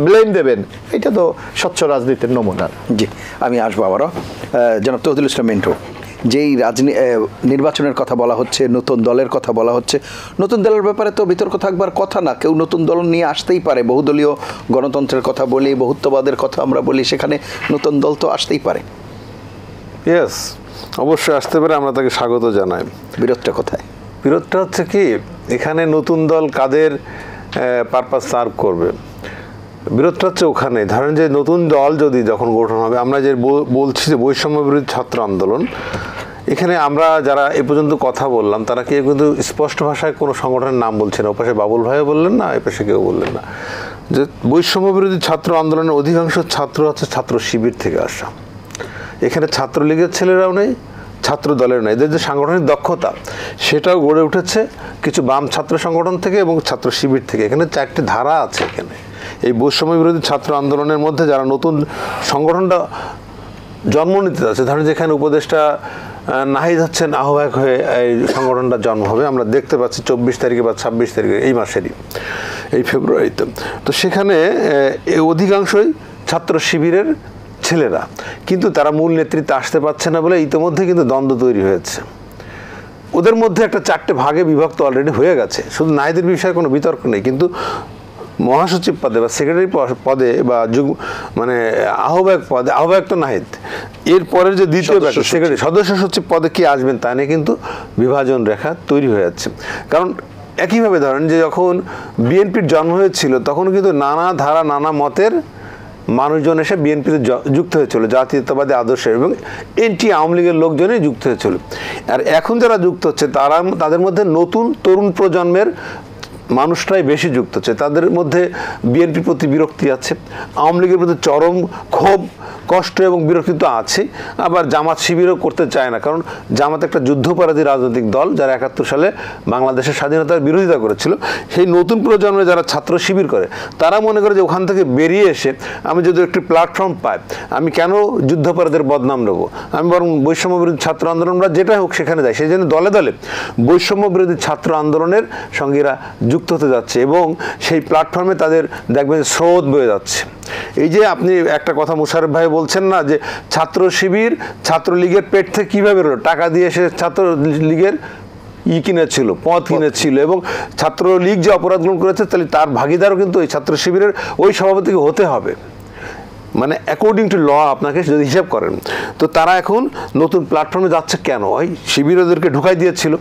ব্লেম দেবেন, এটা তো স্বচ্ছ রাজনীতির নমুনা। জি, আমি আসবো আবারও। জনাব তৌহিদুল ইসলাম মিন্টু, যেই নির্বাচনের কথা বলা হচ্ছে, নতুন দলের কথা বলা হচ্ছে, নতুন দলের ব্যাপারে তো বিতর্ক থাকবার কথা না। কেউ নতুন দল নিয়ে আসতেই পারে, বহুদলীয় গণতন্ত্রের কথা বলি, বহুত্ববাদের কথা আমরা বলি, সেখানে নতুন দল তো আসতেই পারে। ইয়েস, অবশ্যই আসতে পারে, আমরা তাকে স্বাগত জানাই। বিরোধটা কোথায়? বিরোধটা হচ্ছে কি, এখানে নতুন দল কাদের পারপাস সার্ভ করবে, বিরোধটা হচ্ছে ওখানে। ধরেন যে নতুন দল যদি যখন গঠন হবে, আমরা যে বলছি যে বৈষম্য বিরোধী ছাত্র আন্দোলন, এখানে আমরা যারা এ পর্যন্ত কথা বললাম তারা কেউ কিন্তু স্পষ্ট ভাষায় কোনো সংগঠনের নাম বলছে না। ওপাশে বাবুল ভাইও বললেন না, এপাশে কেউ বললেন না। যে বৈষম্য বিরোধী ছাত্র আন্দোলনের অধিকাংশ ছাত্র হচ্ছে ছাত্র শিবির থেকে আসা। এখানে ছাত্রলীগের ছেলেরাও নেই, ছাত্র দলের নেই। এদের যে সাংগঠনিক দক্ষতা সেটাও গড়ে উঠেছে কিছু বাম ছাত্র সংগঠন থেকে এবং ছাত্র শিবির থেকে। এখানে 4টি ধারা আছে। এখানে এই বৈষম্য বিরোধী ছাত্র আন্দোলনের মধ্যে যারা নতুন সংগঠনটা জন্ম নিতে যাচ্ছে, ধরেন যেখানে উপদেষ্টা নাহিদ হচ্ছেন আহ্বায়ক হয়ে এই সংগঠনটা জন্ম হবে, আমরা দেখতে পাচ্ছি 24 তারিখে বা 26 তারিখে এই মাসেরই, এই ফেব্রুয়ারিতে। তো সেখানে অধিকাংশই ছাত্র শিবিরের ছেলেরা, কিন্তু তারা মূল নেতৃত্বে আসতে পারছে না বলে ইতিমধ্যে কিন্তু দ্বন্দ্ব তৈরি হয়েছে। ওদের মধ্যে একটা 4টে ভাগে বিভক্ত অলরেডি হয়ে গেছে। শুধু নাহিদের বিষয়ে কোনো বিতর্ক নেই, কিন্তু মহাসচিব পদে বা সেক্রেটারি পদে বা মানে আহ্বায়ক তো নাহিদ, এর পরের যে দ্বিতীয় সেক্রেটারি সদস্য সচিব পদে কি আসবেন তা নিয়ে কিন্তু বিভাজন রেখা তৈরি হয়ে যাচ্ছে। কারণ একইভাবে ধরেন যে যখন বিএনপির জন্ম হয়েছিল তখন কিন্তু নানা ধারা নানা মতের মানুষজন এসে বিএনপিতে যুক্ত হয়েছিল, জাতীয়তাবাদী আদর্শের, এবং এনটি আওয়ামী লীগের লোকজনই যুক্ত হয়েছিল। আর এখন যারা যুক্ত হচ্ছে তাদের মধ্যে নতুন তরুণ প্রজন্মের মানুষরাই বেশি যুক্ত হচ্ছে। তাদের মধ্যে বিএনপির প্রতি বিরক্তি আছে, আওয়ামী লীগের প্রতি চরম ক্ষোভ, কষ্ট এবং বিরক্তি তো আছে। আবার জামাত শিবিরও করতে চায় না, কারণ জামাত একটা যুদ্ধপরাধী রাজনৈতিক দল যারা 71 সালে বাংলাদেশের স্বাধীনতার বিরোধিতা করেছিল। সেই নতুন প্রজন্মে যারা ছাত্র শিবির করে তারা মনে করে যে ওখান থেকে বেরিয়ে এসে আমি যদি একটি প্ল্যাটফর্ম পাই, আমি কেন যুদ্ধপরাধের বদনাম নেব, আমি বরং বৈষম্য বিরোধী ছাত্র আন্দোলন বা যেটা হোক সেখানে যাই। সেই জন্য দলে দলে বৈষম্য বিরোধী ছাত্র আন্দোলনের সঙ্গীরা যুক্ত হতে যাচ্ছে এবং সেই প্ল্যাটফর্মে তাদের দেখবেন স্রোত বয়ে যাচ্ছে। এই যে আপনি একটা কথা মোশাররফ ভাই বলছেন না, যে ছাত্র শিবির ছাত্রলীগের পেট থেকে কীভাবে বেরোলো, টাকা দিয়ে সে ছাত্রলীগের কিনেছিল, পদ কিনেছিল, এবং ছাত্রলীগ যে অপরাধগুলো করেছে তাহলে তার ভাগিদারও কিন্তু ওই ছাত্র শিবিরের ওই সভাপতিকে হতে হবে, মানে অ্যাকর্ডিং টু ল আপনাকে যদি হিসাব করেন। তো তারা এখন নতুন প্ল্যাটফর্মে যাচ্ছে কেন? ওই শিবির ওদেরকে ঢুকাই দিয়েছিল।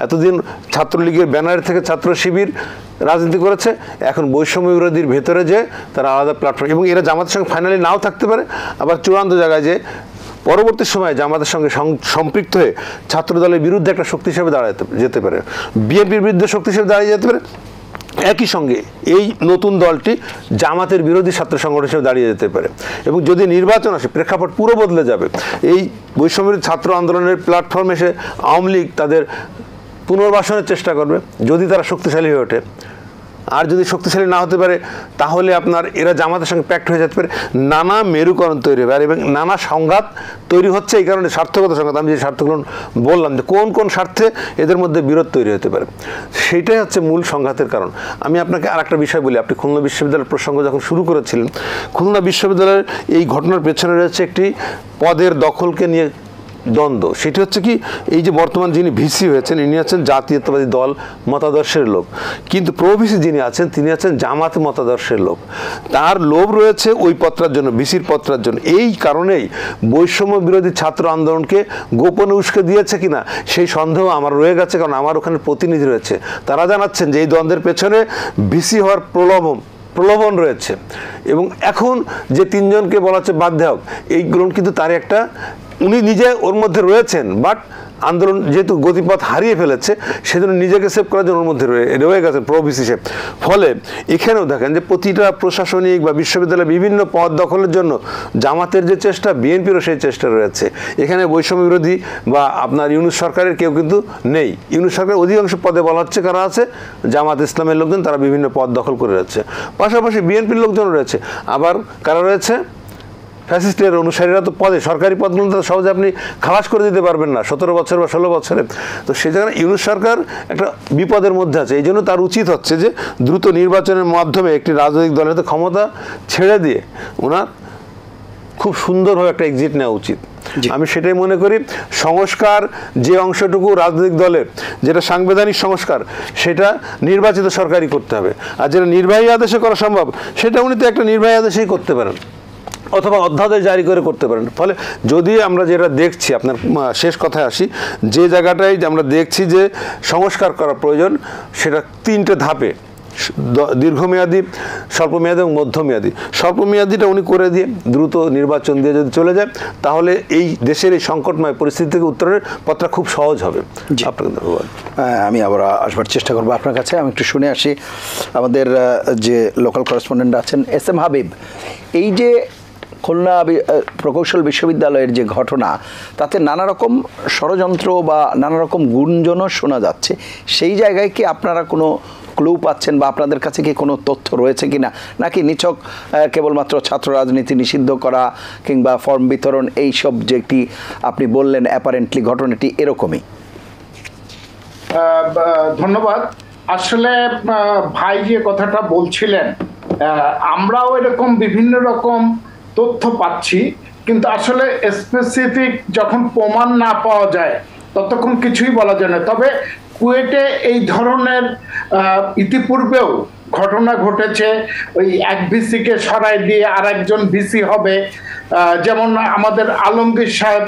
এতদিন ছাত্রলীগের ব্যানার থেকে ছাত্র শিবির রাজনীতি করেছে, এখন বৈষম্য বিরোধীর ভেতরে যে তারা আলাদা প্ল্যাটফর্ম, এবং এরা জামাতের সঙ্গে ফাইনালি নাও থাকতে পারে, আবার চূড়ান্ত জায়গায় যে পরবর্তী সময়ে জামাতের সঙ্গে সম্পৃক্ত হয়ে ছাত্রদলের বিরুদ্ধে একটা শক্তি হিসেবে দাঁড়াতে যেতে পারে, বিএনপির বিরুদ্ধে শক্তি হিসেবে দাঁড়িয়ে যেতে পারে। একই সঙ্গে এই নতুন দলটি জামাতের বিরোধী ছাত্র সংগঠন হিসেবে দাঁড়িয়ে যেতে পারে, এবং যদি নির্বাচন আসে প্রেক্ষাপট পুরো বদলে যাবে। এই বৈষম্য ছাত্র আন্দোলনের প্ল্যাটফর্মে এসে আওয়ামী লীগ তাদের পুনর্বাসনের চেষ্টা করবে যদি তারা শক্তিশালী হয়ে ওঠে। আর যদি শক্তিশালী না হতে পারে তাহলে আপনার এরা জামাতের সঙ্গে প্যাক্ট হয়ে যেতে পারে, নানা মেরুকরণ তৈরি হবে, আর এবং নানা সংঘাত তৈরি হচ্ছে। এই কারণে স্বার্থগত সংঘাত, আমি যে স্বার্থগুলো বললাম যে কোন কোন স্বার্থে এদের মধ্যে বিরোধ তৈরি হতে পারে, সেইটাই হচ্ছে মূল সংঘাতের কারণ। আমি আপনাকে আর একটা বিষয় বলি, আপনি খুলনা বিশ্ববিদ্যালয়ের প্রসঙ্গ যখন শুরু করেছিলেন, খুলনা বিশ্ববিদ্যালয়ের এই ঘটনার পেছনে রয়েছে একটি পদের দখলকে নিয়ে দ্বন্দ্ব। সেটি হচ্ছে কি, এই যে বর্তমান যিনি ভিসি হয়েছেন ইনি আছেন জাতীয়তাবাদী দল মতাদর্শের লোক, কিন্তু প্রভিসি যিনি আছেন তিনি আছেন জামাত মতাদর্শের লোক। তার লোভ রয়েছে ওই পত্রার জন্য, ভিসির পত্রার জন্য। এই কারণেই বৈষম্য বিরোধী ছাত্র আন্দোলনকে গোপনে উস্কে দিয়েছে কিনা সেই সন্দেহ আমার রয়ে গেছে, কারণ আমার ওখানে প্রতিনিধি রয়েছে। তারা জানাচ্ছেন যে এই দ্বন্দ্বের পেছনে ভিসি হওয়ার প্রলোভন রয়েছে, এবং এখন যে 3 জনকে বলা হচ্ছে বাধ্যক, এইগুলো কিন্তু তার একটা, উনি নিজে ওর মধ্যে রয়েছেন, বাট আন্দোলন যেহেতু গতিপথ হারিয়ে ফেলেছে সেজন্য নিজেকে সেভ করার জন্য ওর মধ্যে রয়ে গেছে প্রভিস হিসেবে। ফলে এখানেও দেখেন যে প্রতিটা প্রশাসনিক বা বিশ্ববিদ্যালয়ে বিভিন্ন পদ দখলের জন্য জামাতের যে চেষ্টা, বিএনপিরও সেই চেষ্টা রয়েছে। এখানে বৈষম্য বিরোধী বা আপনার ইউনূস সরকারের কেউ কিন্তু নেই। ইউনূস সরকারের অধিকাংশ পদে বলা হচ্ছে কারা আছে, জামাত ইসলামের লোকজন, তারা বিভিন্ন পদ দখল করে রয়েছে। পাশাপাশি বিএনপির লোকজন রয়েছে, আবার কারা রয়েছে, ফ্যাসিস্টের অনুসারীরা। তো পদে সরকারি পদগুলো তো সহজে আপনি খালাস করে দিতে পারবেন না 17 বছর বা 16 বছরে। তো সেই জায়গায় ইউনূস সরকার একটা বিপদের মধ্যে আছে। এই জন্য তার উচিত হচ্ছে যে দ্রুত নির্বাচনের মাধ্যমে একটি রাজনৈতিক দলের ক্ষমতা ছেড়ে দিয়ে ওনার খুব সুন্দরভাবে একটা এক্সিট নেওয়া উচিত। আমি সেটাই মনে করি। সংস্কার যে অংশটুকু রাজনৈতিক দলের, যেটা সাংবিধানিক সংস্কার, সেটা নির্বাচিত সরকারই করতে হবে। আর যেটা নির্বাহী আদেশে করা সম্ভব, সেটা উনি তো একটা নির্বাহী আদেশেই করতে পারেন, অথবা অধ্যাদেশ জারি করে করতে পারেন। ফলে যদি আমরা যেটা দেখছি, আপনার শেষ কথায় আসি, যে জায়গাটায় আমরা দেখছি যে সংস্কার করা প্রয়োজন, সেটা 3টে ধাপে: দীর্ঘমেয়াদী, স্বল্পমেয়াদী এবং মধ্যমেয়াদী। স্বল্পমেয়াদীটা উনি করে দিয়ে দ্রুত নির্বাচন দিয়ে যদি চলে যায়, তাহলে এই দেশের এই সংকটময় পরিস্থিতি থেকে উত্তরণের পথটা খুব সহজ হবে। আপনাকে ধন্যবাদ। আমি আবার আসবার চেষ্টা করবো আপনার কাছে। আমি একটু শুনে আসি আমাদের যে লোকাল করেসপন্ডেন্ট আছেন SM হাবিব। এই যে খুলনা প্রকৌশল বিশ্ববিদ্যালয়ের যে ঘটনা, তাতে নানা রকম ষড়যন্ত্র বা নানা রকম গুঞ্জনও শোনা যাচ্ছে, সেই জায়গায় কি আপনারা কোনো ক্লু পাচ্ছেন বা আপনাদের কাছে কি কোনো তথ্য রয়েছে কিনা, নাকি নিছক কেবলমাত্র ছাত্র রাজনীতি নিষিদ্ধ করা কিংবা ফর্ম বিতরণ এইসব যেটি আপনি বললেন অ্যাপারেন্টলি ঘটনাটি এরকমই? ধন্যবাদ। আসলে ভাই যে কথাটা বলছিলেন, আমরাও এরকম বিভিন্ন রকম তথ্য পাচ্ছি, কিন্তু আসলে স্পেসিফিক যখন প্রমাণ না পাওয়া যায় ততক্ষণ কিছুই বলা যায় না। তবে কুয়েটে এই ধরনের ইতিপূর্বেও ঘটনা ঘটেছে। ওই এক ভিসিকে সরাই দিয়ে আর একজন ভিসি হবে, যেমন আমাদের আলমগীর সাহেব,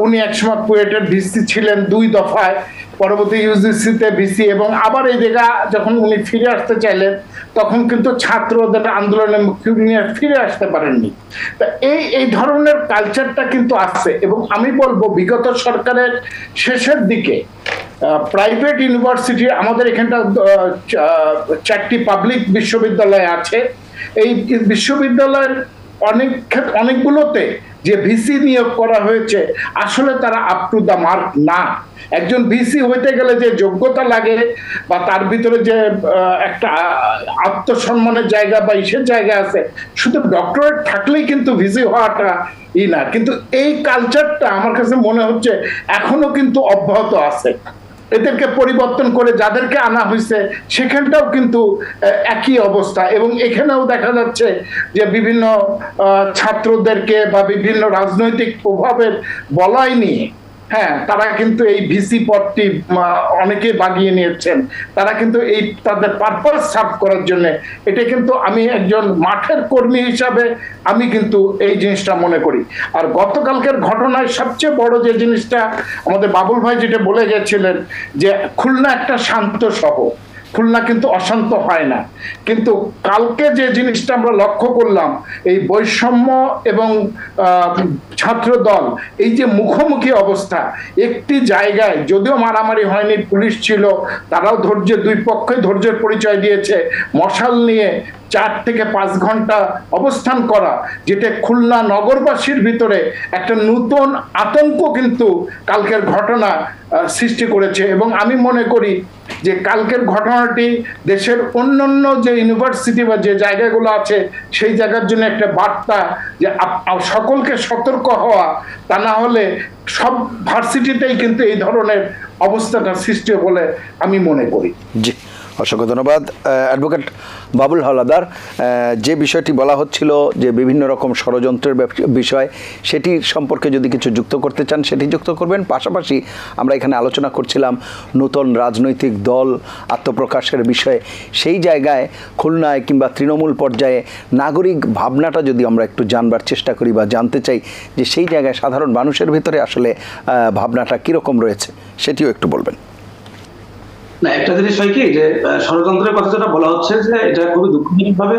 উনি একসময় কুয়েটের ভিসি ছিলেন 2 দফায়, পরবর্তী ইউজিসিতে ভিসি, এবং আবার এই জায়গা যখন উনি ফিরে আসতে চাইলেন তখন কিন্তু ছাত্রদের আন্দোলনে নিয়ে ফিরে আসতে পারেননি। তা এই ধরনের কালচারটা কিন্তু আছে, এবং আমি বলবো বিগত সরকারের শেষের দিকে প্রাইভেট ইউনিভার্সিটি, আমাদের এখানটা 4টি পাবলিক বিশ্ববিদ্যালয় আছে, এই বিশ্ববিদ্যালয়ের অনেকগুলোতে যে ভিসি নিয়োগ করা হয়েছে আসলে তারা আপ টু দ্য মার্ক না। একজন ভিসি হইতে গেলে যে যোগ্যতা লাগে বা তার ভিতরে যে একটা আত্মসম্মানের জায়গা বা ইসের জায়গা আছে, শুধু ডক্টরেট থাকলেই কিন্তু ভিসি হওয়াটা না। কিন্তু এই কালচারটা আমার কাছে মনে হচ্ছে এখনো কিন্তু অব্যাহত আছে। এদেরকে পরিবর্তন করে যাদেরকে আনা হয়েছে সেখানটাও কিন্তু একই অবস্থা, এবং এখানেও দেখা যাচ্ছে যে বিভিন্ন ছাত্রদেরকে বা বিভিন্ন রাজনৈতিক প্রভাবের বলয় নিয়ে, হ্যাঁ, তারা কিন্তু এই ভিসি পদটি অনেকে বাগিয়ে নিয়েছেন। তারা কিন্তু এই তাদের পারপাস সার্ভ করার জন্য, এটা কিন্তু আমি একজন মাঠের কর্মী হিসাবে আমি কিন্তু এই জিনিসটা মনে করি। আর গতকালকের ঘটনায় সবচেয়ে বড় যে জিনিসটা আমাদের বাবুল ভাই যেটা বলে গেছিলেন, যে খুলনা একটা শান্ত শহর, খুলনা কিন্তু অশান্ত হয় না। কিন্তু কালকে যে জিনিসটা আমরা লক্ষ্য করলাম, এই বৈষম্য এবং ছাত্র দল এই যে মুখোমুখি অবস্থা, একটি জায়গায় যদিও মারামারি হয়নি, পুলিশ ছিল, তারাও দুই পক্ষই ধৈর্যের পরিচয় দিয়েছে, মশাল নিয়ে 4 থেকে 5 ঘন্টা অবস্থান করা, যেটা খুলনা নগরবাসীর ভিতরে একটা নতুন আতঙ্ক কিন্তু কালকের ঘটনা সৃষ্টি করেছে। এবং আমি মনে করি যে কালকের ঘটনাটি দেশের অন্যান্য যে ইউনিভার্সিটি বা যে জায়গাগুলো আছে সেই জায়গার জন্য একটা বার্তা, যে সকলকে সতর্ক হওয়া, তা না হলে সব ভার্সিটিতেই কিন্তু এই ধরনের অবস্থাটা সৃষ্টি বলে আমি মনে করি। জি, অসংখ্য ধন্যবাদ অ্যাডভোকেট বাবুল হাওলাদার। যে বিষয়টি বলা হচ্ছিল যে বিভিন্ন রকম ষড়যন্ত্রের বিষয়, সেটি সম্পর্কে যদি কিছু যুক্ত করতে চান সেটি যুক্ত করবেন। পাশাপাশি আমরা এখানে আলোচনা করছিলাম নতুন রাজনৈতিক দল আত্মপ্রকাশের বিষয়ে। সেই জায়গায় খুলনায় কিংবা তৃণমূল পর্যায়ে নাগরিক ভাবনাটা যদি আমরা একটু জানবার চেষ্টা করি বা জানতে চাই যে সেই জায়গায় সাধারণ মানুষের ভিতরে আসলে ভাবনাটা কীরকম রয়েছে, সেটিও একটু বলবেন। না, একটা জিনিস হয় কি, যে ষড়যন্ত্রের কথা যেটা বলা হচ্ছে, যে এটা খুবই দুঃখজনক ভাবে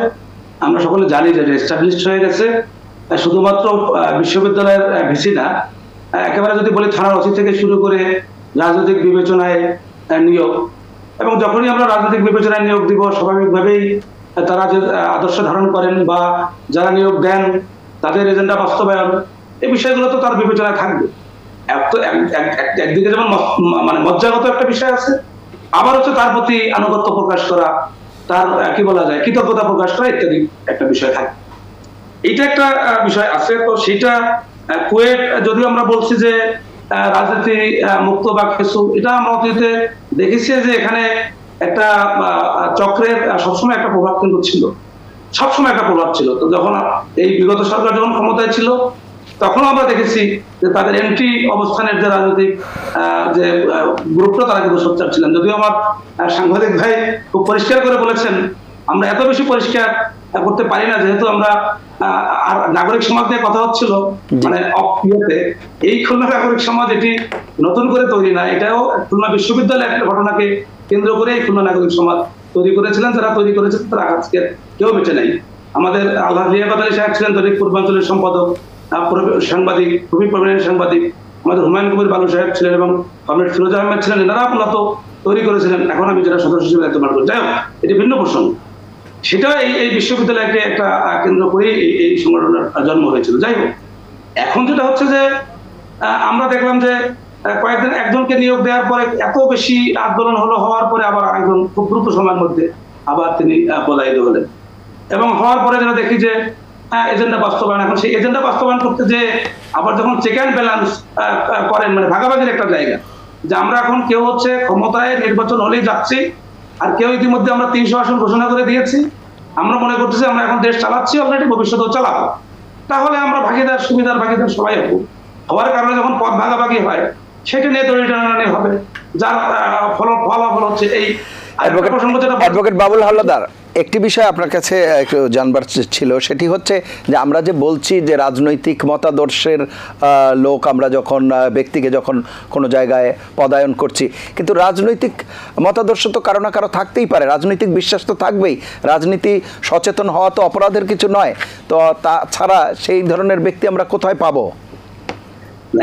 আমরা সকলে জানি যে এটা এস্টাবলিশড হয়ে গেছে। শুধুমাত্র বিশ্ববিদ্যালয়ের ভিসি না, একেবারে যদি বলি থানার ওসি থেকে শুরু করে রাজনৈতিক বিবেচনায় নিয়োগ, এবং যখনই আমরা রাজনৈতিক বিবেচনায় নিয়োগ দিব, স্বাভাবিকভাবেই তারা যে আদর্শ ধারণ করেন বা যারা নিয়োগ দেন তাদের এজেন্ডা বাস্তবায়ন, এই বিষয়গুলো তো তার বিবেচনায় থাকবে। একদিকে যেমন মানে মজ্জাগত একটা বিষয় আছে, আবার হচ্ছে তার প্রতি আনুগত্য প্রকাশ করা, তার কি বলা যায় কৃতজ্ঞতা প্রকাশ করা ইত্যাদি একটা বিষয় থাকে। এইটা একটা বিষয় আছে। তো সেটা কুয়েট যদিও আমরা বলছি যে রাজনীতি মুক্ত বা কিছু, এটা আমরা অতীতে দেখেছি যে এখানে একটা চক্রের সবসময় একটা প্রভাব কিন্তু ছিল। সবসময় একটা প্রভাব ছিল। তো যখন এই বিগত সরকার যখন ক্ষমতায় ছিল তখন আমরা দেখেছি যে তাদের এন্ট্রি অবস্থানের যে রাজনৈতিক যে গ্রুপটা তারা কিন্তু সোচ্চার ছিলেন। যদিও আমার সাংবাদিক ভাই খুব পরিষ্কার করে বলেছেন আমরা এত বেশি পরিষ্কার করতে পারি না, যেহেতু আমরা আর নাগরিক সমাজ নিয়ে কথা হচ্ছিল, মানে এই খুলনা নাগরিক সমাজ এটি নতুন করে তৈরি না, এটাও খুলনা বিশ্ববিদ্যালয়ের একটা ঘটনাকে কেন্দ্র করে এই খুলনা নাগরিক সমাজ তৈরি করেছিলেন। যারা তৈরি করেছেন তারা আজকে কেউ বেঁচে নেই। আমাদের আল্লাহ লিয়াকত আলী সাহেব ছিলেন দৈনিক পূর্বাঞ্চলের সম্পাদক, সাংবাদিক, খুবই প্রমিনেন্ট সাংবাদিক। আমাদের হুমায়ুন কবির বালু সাহেব ছিলেন এবং কমরেড ফিরোজ আহমেদ ছিলেন, এনারা মূলত তৈরি করেছিলেন। এখন আমি যারা সদস্য হিসেবে দায়িত্ব পালন করি, যাই হোক এটি ভিন্ন প্রসঙ্গ। সেটা এই বিশ্ববিদ্যালয়কে একটা কেন্দ্র করে এই সংগঠনের জন্ম হয়েছিল। যাই হোক, এখন যেটা হচ্ছে যে আমরা দেখলাম যে কয়েকদিন একজনকে নিয়োগ দেওয়ার পরে এত বেশি আন্দোলন হওয়ার পরে আবার আরেকজন খুব দ্রুত সময়ের মধ্যে আবার তিনি পদায়িত হলেন, এবং হওয়ার পরে যেটা দেখি যে এজেন্ডা বাস্তবায়ন, এখন সেই এজেন্ডা বাস্তবায়ন করতে যে আবার যখন চেক অ্যান্ড ব্যালেন্স করেন, মানে ভাগাভাগির একটা জায়গা, যে আমরা এখন কেউ হচ্ছে ক্ষমতায় নির্বাচন হলেই যাচ্ছি, আর কেউ ইতিমধ্যে আমরা 300 আসন ঘোষণা করে দিয়েছি, আমরা মনে করতেছি আমরা এখন দেশ চালাচ্ছি, অলরেডি ভবিষ্যতেও চালাবো, তাহলে আমরা সুবিধার ভাগিদার সবাই হবো। হওয়ার কারণে যখন পদ ভাগাভাগি হয় সেটা নিয়ে তৈরি টানাটানি হবে, যার ফলাফল হচ্ছে এই অ্যাডভোকেট বাবুল হাওলাদার। একটি বিষয় আপনার কাছে একটু জানবার ছিল, সেটি হচ্ছে যে আমরা যে বলছি যে রাজনৈতিক মতাদর্শের লোক আমরা যখন ব্যক্তিকে যখন কোনো জায়গায় পদায়ন করছি, কিন্তু রাজনৈতিক মতাদর্শ তো কারো না কারো থাকতেই পারে, রাজনৈতিক বিশ্বাস তো থাকবেই, রাজনীতি সচেতন হওয়া তো অপরাধের কিছু নয়, তো তাছাড়া সেই ধরনের ব্যক্তি আমরা কোথায় পাবো?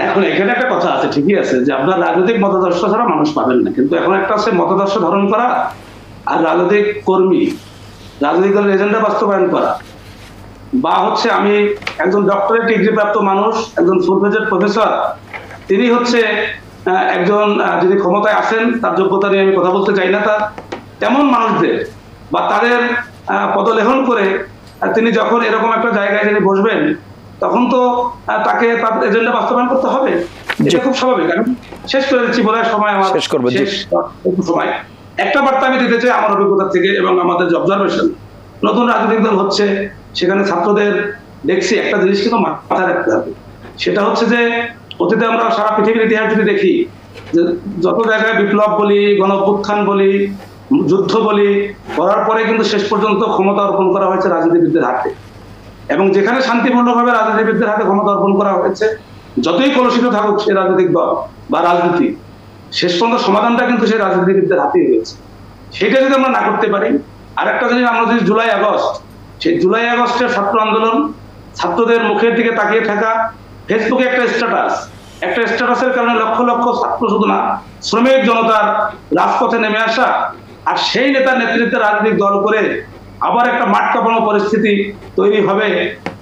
এখন এখানে একটা কথা আছে, ঠিকই আছে যে আপনার রাজনৈতিক মতাদর্শ ছাড়া মানুষ পাবেন না, কিন্তু এখন একটা আছে মতাদর্শ ধারণ করা আর রাজনৈতিক কর্মী, রাজনৈতিক দলের এজেন্ডা বাস্তবায়ন করা, বা হচ্ছে আমি একজন ডক্টরেট ডিগ্রি প্রাপ্ত মানুষ, একজন ফুল ফ্লেজেড প্রফেসর, তিনি হচ্ছে একজন যদি ক্ষমতায় আসেন, তার যোগ্যতা নিয়ে আমি কথা বলতে চাই না, তার তেমন মানুষদের বা তাদের পদলেহন করে তিনি যখন এরকম একটা জায়গায় যিনি বসবেন, তখন তো তাকে তার এজেন্ডা বাস্তবায়ন করতে হবে, এটা খুব স্বাভাবিক। আমি শেষ করে দিচ্ছি, বলার সময় আমার শেষ সময়। একটা বার্তা আমি দিতে চাই আমার অভিজ্ঞতা থেকে এবং আমাদের যে অবজারভেশন, নতুন রাজনৈতিক দল হচ্ছে, সেখানে ছাত্রদের দেখছি একটা জিনিস কিন্তু মাথায় রাখতে হবে, সেটা হচ্ছে যে অতীতে আমরা সারা পৃথিবীর ইতিহাস যদি দেখি, যে যত জায়গায় বিপ্লব বলি, গণঅভ্যুত্থান বলি, যুদ্ধ বলি, করার পরে কিন্তু শেষ পর্যন্ত ক্ষমতা অর্পণ করা হয়েছে রাজনীতিবিদদের হাতে, এবং যেখানে শান্তিপূর্ণভাবে রাজনীতিবিদদের হাতে ক্ষমতা অর্পণ করা হয়েছে, যতই কলুষিত থাকুক সেই রাজনৈতিক দল বা রাজনীতি, শেষ পর্যন্ত সমাধানটা কিন্তু সেই রাজনীতিবিদদের হাতেই হয়েছে। সেটা যদি আমরা না করতে পারি, আর একটা জিনিস আমরা যদি জুলাই আগস্ট, সেই জুলাই আগস্টের ছাত্র আন্দোলন, ছাত্রদের মুখের দিকে তাকিয়ে থাকা, ফেসবুকে একটা স্ট্যাটাসের কারণে লক্ষ লক্ষ ছাত্র, শুধু না শ্রমিক জনতার রাজপথে নেমে আসা, আর সেই নেতার নেতৃত্বে রাজনৈতিক দল করে আবার একটা মাঠ কাঁপানো পরিস্থিতি তৈরি হবে,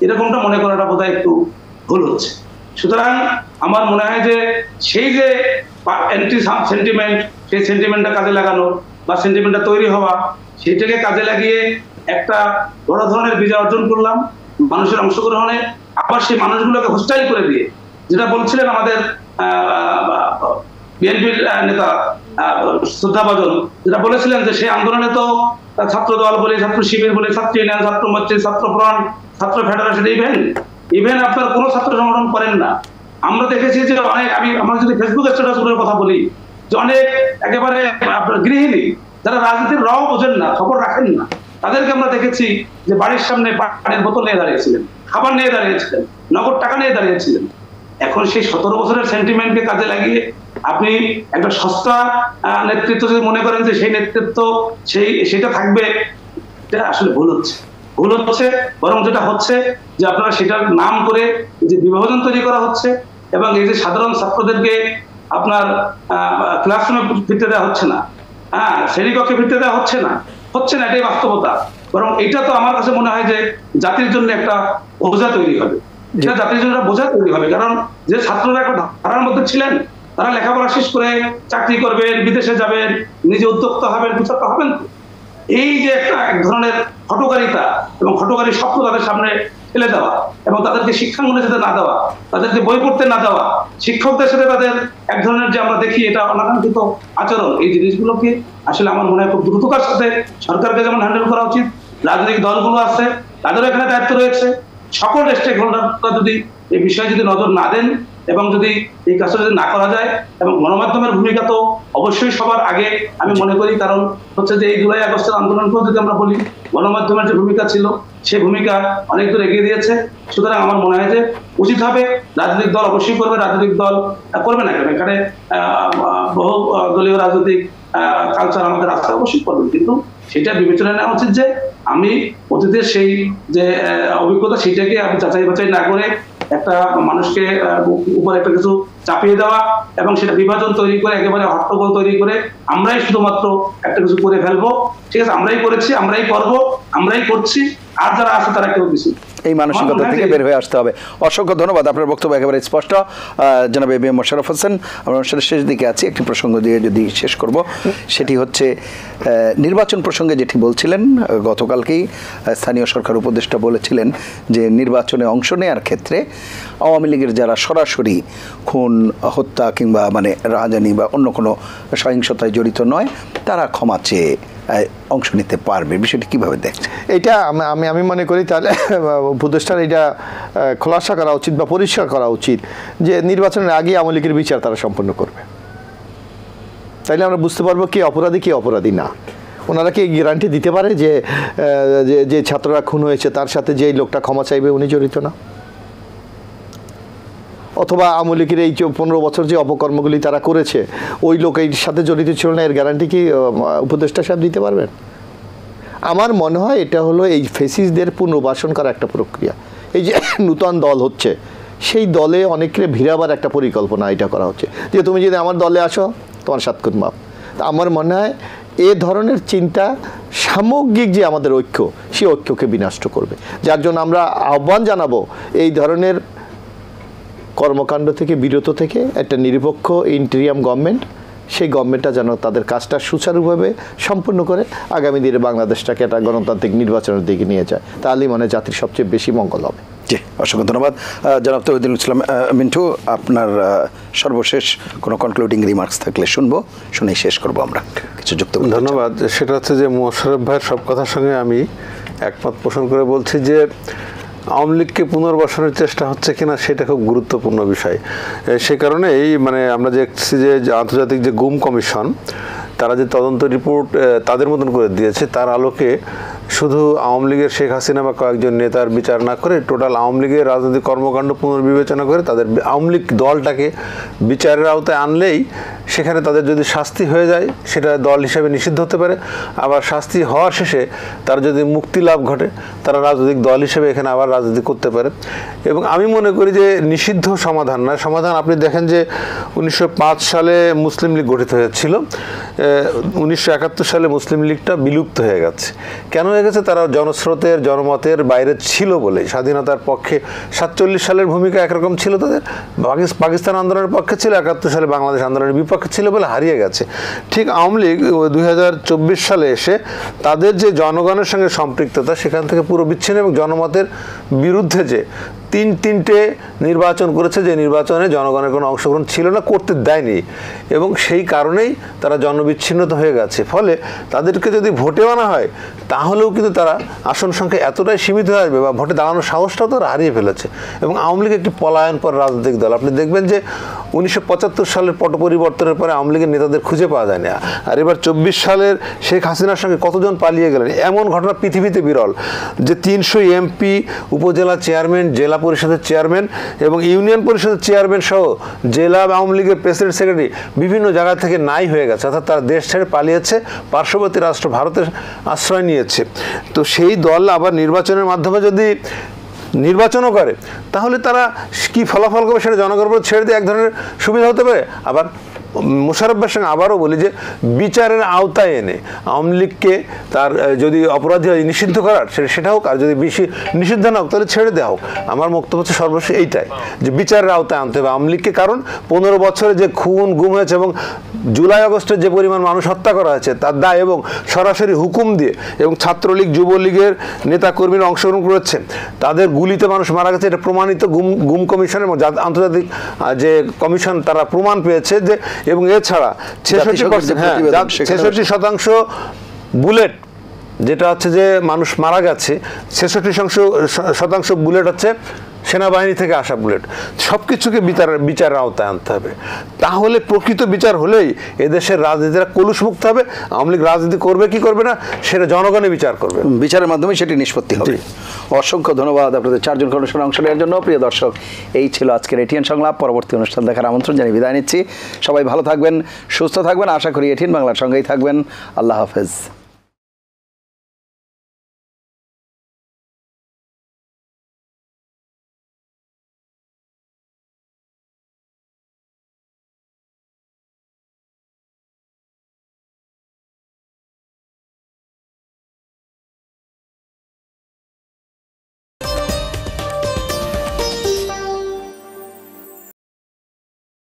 এরকমটা মনে করাটা বোধহয় একটু ভুল হচ্ছে। সুতরাং আমার মনে হয় যে সেই যে অ্যান্টি সেন্টিমেন্ট, সেই সেন্টিমেন্টটা কাজে লাগানো বা সেন্টিমেন্টটা তৈরি হওয়া, সেইটাকে কাজে লাগিয়ে একটা বড় ধরনের বিজয় অর্জন করলাম মানুষের অংশগ্রহণে, আবার সেই মানুষগুলোকে হোস্টাইল করে দিয়ে, যেটা বলছিলেন আমাদের বিএনপির নেতা শ্রদ্ধাভাজন, যেটা বলেছিলেন যে সেই আন্দোলনে তো ছাত্র দল বলে, ছাত্র শিবির বলে, ছাত্র ইউনিয়ন, ছাত্র মসজিদ, ছাত্র ফ্রন্ট, ছাত্র ফেডারেশন, ইভেন আপনার কোনো ছাত্র সংগঠন করেন না। আমরা দেখেছি যে অনেক, আমরা যদি ফেসবুক স্ট্যাটাসগুলোর কথা বলি, যে অনেক একেবারে গৃহিণী যারা রাজনীতির রও বোঝেন না, খবর রাখেন না, তাদেরকে আমরা দেখেছি যে বাড়ির সামনে পানির বোতল নিয়ে দাঁড়িয়েছিলেন, খাবার নিয়ে দাঁড়িয়েছিলেন, নগদ টাকা নিয়ে দাঁড়িয়েছিলেন। এখন সেই 17 বছরের সেন্টিমেন্টকে কাজে লাগিয়ে আপনি একটা সস্তা নেতৃত্ব যদি মনে করেন যে সেই নেতৃত্ব সেটা থাকবে, এটা আসলে ভুল হচ্ছে। বরং যেটা হচ্ছে যে আপনারা সেটার নাম করে যে বিভাজন তৈরি করা হচ্ছে, এবং এই যে সাধারণ ছাত্রদেরকে আপনার ক্লাসরুমে ফিরতে দেওয়া হচ্ছে না, শ্রেণীকক্ষে ফিরতে দেওয়া হচ্ছে না, এটাই বাস্তবতা। বরং এটা তো আমার কাছে মনে হয় যে জাতির জন্য একটা বোঝা তৈরি হবে, এটা জাতির জন্য বোঝা তৈরি হবে। কারণ যে ছাত্ররা একটা ধারার মধ্যে ছিলেন, তারা লেখাপড়া শেষ করে চাকরি করবেন, বিদেশে যাবেন, নিজে উদ্যোক্তা হবেন, কিছু একটা হবেন। এই যে এক ধরনের হটকারিতা এবং হটকারী স্বপ্ন তাদের সামনে ফেলে দেওয়া, এবং তাদেরকে শিক্ষাঙ্গনে যেতে না দেওয়া, তাদেরকে বই পড়তে না দেওয়া, শিক্ষকদের সাথে তাদের এক ধরনের যে আমরা দেখি এটা অনাকাঙ্ক্ষিত আচরণ, এই জিনিসগুলোকে আসলে আমার মনে হয় খুব দ্রুততার সাথে সরকারকে যেমন হ্যান্ডেল করা উচিত, রাজনৈতিক দলগুলো আছে, তাদেরও এখানে দায়িত্ব রয়েছে। সকল স্টেক হোল্ডাররা যদি এই বিষয়ে যদি নজর না দেন এবং যদি এই কাজটা যদি না করা যায়, এবং গণমাধ্যমের ভূমিকা তো অবশ্যই সবার আগে আমি মনে করি। কারণ হচ্ছে যে এই ২ আগস্টের আন্দোলনকেও যদি আমরা বলি, গণমাধ্যমের যে ভূমিকা ছিল সেই ভূমিকা অনেক দূর এগিয়ে দিয়েছে। সুতরাং আমার মনে হয় যে উচিত হবে, রাজনৈতিক দল অবশ্যই করবে, রাজনৈতিক দল করবে না কেন, এখানে বহু দলীয় রাজনৈতিক কালচার আমাদের আছে, অবশ্যই করবে, কিন্তু সেটা বিবেচনা নেওয়া উচিত যে আমি অতীতের সেই যে অভিজ্ঞতা সেটাকে আমি যাচাই বাছাই না করে একটা মানুষকে উপরে একটা কিছু চাপিয়ে দেওয়া এবং সেটা বিভাজন তৈরি করে একেবারে হট্টগোল তৈরি করে আমরাই শুধুমাত্র একটা কিছু করে ফেলবো, ঠিক আছে, আমরাই করেছি, আমরাই করব, আমরাই করছি, আর যারা আছে তারা কেউ কিছু, এই মানসিকতা থেকে বের হয়ে আসতে হবে। অসংখ্য ধন্যবাদ, আপনার বক্তব্য একেবারে স্পষ্ট। জনাব A B M Mosharraf Hossain, আমরা অনুষ্ঠানের শেষ দিকে আছি, একটি প্রসঙ্গ দিয়ে যদি শেষ করব, সেটি হচ্ছে নির্বাচন প্রসঙ্গে যেটি বলছিলেন, গতকালকেই স্থানীয় সরকার উপদেষ্টা বলেছিলেন যে নির্বাচনে অংশ নেওয়ার ক্ষেত্রে আওয়ামী লীগের যারা সরাসরি খুন, হত্যা কিংবা মানে রাহাজানি বা অন্য কোনো সহিংসতায় জড়িত নয়, তারা ক্ষমা চেয়ে অংশ নিতে পারবে। বিষয়টি কিভাবে দেখছে? এটা আমি মনে করি তাহলে উপদেষ্টার এটা খোলাসা করা উচিত বা পরিষ্কার করা উচিত যে নির্বাচনের আগে আওয়ামী লীগের বিচার তারা সম্পন্ন করবে, তাইলে আমরা বুঝতে পারবো কে অপরাধী কে অপরাধী না। ওনারা কি গ্যারান্টি দিতে পারে যে যে ছাত্ররা খুন হয়েছে তার সাথে যে লোকটা ক্ষমা চাইবে উনি জড়িত না? অথবা আওয়ামী লীগের এই 15 বছর যে অপকর্মগুলি তারা করেছে ওই লোক এর সাথে জড়িত ছিল না, এর গ্যারান্টি কি উপদেষ্টা সাহেব দিতে পারবেন? আমার মনে হয় এটা হলো এই ফেসিসদের পুনর্বাসন করা একটা প্রক্রিয়া। এই যে নূতন দল হচ্ছে, সেই দলে অনেকে ভিড়াবার একটা পরিকল্পনা এটা করা হচ্ছে যে তুমি যদি আমার দলে আসো তোমার 7 গুণ মাপ। আমার মনে হয় এ ধরনের চিন্তা সামগ্রিক যে আমাদের ঐক্য, সেই ঐক্যকে বিনষ্ট করবে। যার জন্য আমরা আহ্বান জানাবো এই ধরনের কর্মকাণ্ড থেকে বিরত থেকে একটা নিরপেক্ষ ইন্টেরিয়াম গভর্নমেন্ট, সেই গভর্নমেন্টটা যেন তাদের কাজটা সুচারুভাবে সম্পূর্ণ করে আগামী দিনে বাংলাদেশটাকে একটা গণতান্ত্রিক নির্বাচনের দিকে নিয়ে যায়, তাহলেই মানে জাতির সবচেয়ে বেশি মঙ্গল হবে। জি, অসংখ্য ধন্যবাদ। জনাব তৌহিদুল ইসলাম মিন্টু, আপনার সর্বশেষ কোনো কনক্লুডিং রিমার্কস থাকলে শুনবো, শুনেই শেষ করবো আমরা কিছু যুক্ত। ধন্যবাদ। সেটা হচ্ছে যে মোশাররফ ভাইয়ের সব কথার সঙ্গে আমি একমত পোষণ করে বলছি যে আওয়ামী লীগকে পুনর্বাসনের চেষ্টা হচ্ছে কিনা সেটা খুব গুরুত্বপূর্ণ বিষয়। সে কারণেই মানে আমরা দেখছি যে আন্তর্জাতিক যে গুম কমিশন তারা যে তদন্ত রিপোর্ট তাদের মতন করে দিয়েছে, তার আলোকে শুধু আওয়ামী লীগের শেখ হাসিনা বা কয়েকজন নেতার বিচার না করে টোটাল আওয়ামী লীগের রাজনৈতিক কর্মকাণ্ড পুনর্বিবেচনা করে তাদের আওয়ামী লীগ দলটাকে বিচারের আওতায় আনলেই সেখানে তাদের যদি শাস্তি হয়ে যায় সেটা দল হিসেবে নিষিদ্ধ হতে পারে, আবার শাস্তি হওয়ার শেষে তার যদি মুক্তি লাভ ঘটে তারা রাজনৈতিক দল হিসেবে এখানে আবার রাজনীতি করতে পারে। এবং আমি মনে করি যে নিষিদ্ধ সমাধান না, সমাধান আপনি দেখেন যে 1905 সালে মুসলিম লীগ গঠিত হয়েছিল, 1971 সালে মুসলিম লীগটা বিলুপ্ত হয়ে গেছে। কেন হয়ে গেছে? তারা জনস্রোতের জনমতের বাইরে ছিল বলে। স্বাধীনতার পক্ষে 47 সালের ভূমিকা একরকম ছিল তাদের, পাকিস্তান আন্দোলনের পক্ষে ছিল, 71 সালে বাংলাদেশ আন্দোলনের বিপক্ষে ছিল বলে হারিয়ে গেছে। ঠিক আওয়ামী লীগ 2024 সালে এসে তাদের যে জনগণের সঙ্গে সম্পৃক্ততা সেখান থেকে পুরো বিচ্ছিন্ন এবং জনমতের বিরুদ্ধে যে তিনটে নির্বাচন করেছে, যে নির্বাচনে জনগণের কোনো অংশগ্রহণ ছিল না, করতে দেয়নি, এবং সেই কারণেই তারা জনবিচ্ছিন্নত হয়ে গেছে। ফলে তাদেরকে যদি ভোটে আনা হয় তাহলেও কিন্তু তারা আসন সংখ্যা এতটাই সীমিত হয়ে আসবে বা ভোটে দাঁড়ানোর সাহসটাও তারা হারিয়ে ফেলেছে। এবং আওয়ামী লীগ একটি পলায়ন পর রাজনৈতিক দল। আপনি দেখবেন যে 1975 সালের পট পরিবর্তনের পরে আওয়ামী লীগের নেতাদের খুঁজে পাওয়া যায় না, আর এবার 24 সালের শেখ হাসিনার সঙ্গে কতজন পালিয়ে গেলেন। এমন ঘটনা পৃথিবীতে বিরল যে 300 এমপি, উপজেলা চেয়ারম্যান, জেলা পরিষদের চেয়ারম্যান এবং ইউনিয়ন পরিষদের চেয়ারম্যান সহ জেলা আওয়ামী লীগের প্রেসিডেন্ট সেক্রেটারি বিভিন্ন জায়গা থেকে নাই হয়ে গেছে, অর্থাৎ তারা দেশ ছেড়ে পালিয়েছে, পার্শ্ববর্তী রাষ্ট্র ভারতের আশ্রয় নিয়েছে। তো সেই দল আবার নির্বাচনের মাধ্যমে যদি নির্বাচনও করে তাহলে তারা কি ফলাফল করবে সেটা জনগণের উপর ছেড়ে দিয়ে এক ধরনের সুবিধা হতে পারে। আবার মোশাররফের সঙ্গে আবারও বলি যে বিচারের আওতায় এনে আওয়ামী লীগকে তার যদি অপরাধী হয় নিষিদ্ধ করার সেটা হোক, আর যদি বেশি নিষিদ্ধ না হোক তাহলে ছেড়ে দেওয়া হোক। আমার বক্তব্য হচ্ছে সর্বশেষ এইটাই যে বিচারের আওতায় আনতে হবে আওয়ামী লীগকে, কারণ 15 বছরে যে খুন গুম হয়েছে এবং জুলাই আগস্টে যে পরিমাণ মানুষ হত্যা করা হয়েছে তার দায়, এবং সরাসরি হুকুম দিয়ে এবং ছাত্রলীগ যুবলীগের নেতাকর্মীরা অংশগ্রহণ করেছে, তাদের গুলিতে মানুষ মারা গেছে, এটা প্রমাণিত গুম কমিশন এবং আন্তর্জাতিক যে কমিশন তারা প্রমাণ পেয়েছে যে, এবং এছাড়া 66% বুলেট যেটা হচ্ছে যে মানুষ মারা গেছে, 66% বুলেট হচ্ছে সেনাবাহিনী থেকে আসা বুলেট। সব কিছুকে বিচারের আওতায় আনতে হবে, তাহলে প্রকৃত বিচার হলেই এদেশের রাজনীতিরা কলুষমুক্ত হবে। আওয়ামী লীগ রাজনীতি করবে কি করবে না সেটা জনগণই বিচার করবে, বিচারের মাধ্যমে সেটি নিষ্পত্তি হবে। অসংখ্য ধন্যবাদ আপনাদের 4 জন কর্মশালায় অংশ নেওয়ার জন্য। প্রিয় দর্শক, এই ছিল আজকের এটিএন সংলাপ। পরবর্তী অনুষ্ঠান দেখার আমন্ত্রণ জানিয়ে বিদায় নিচ্ছি। সবাই ভালো থাকবেন, সুস্থ থাকবেন, আশা করি এটিএন বাংলার সঙ্গেই থাকবেন। আল্লাহ হাফেজ।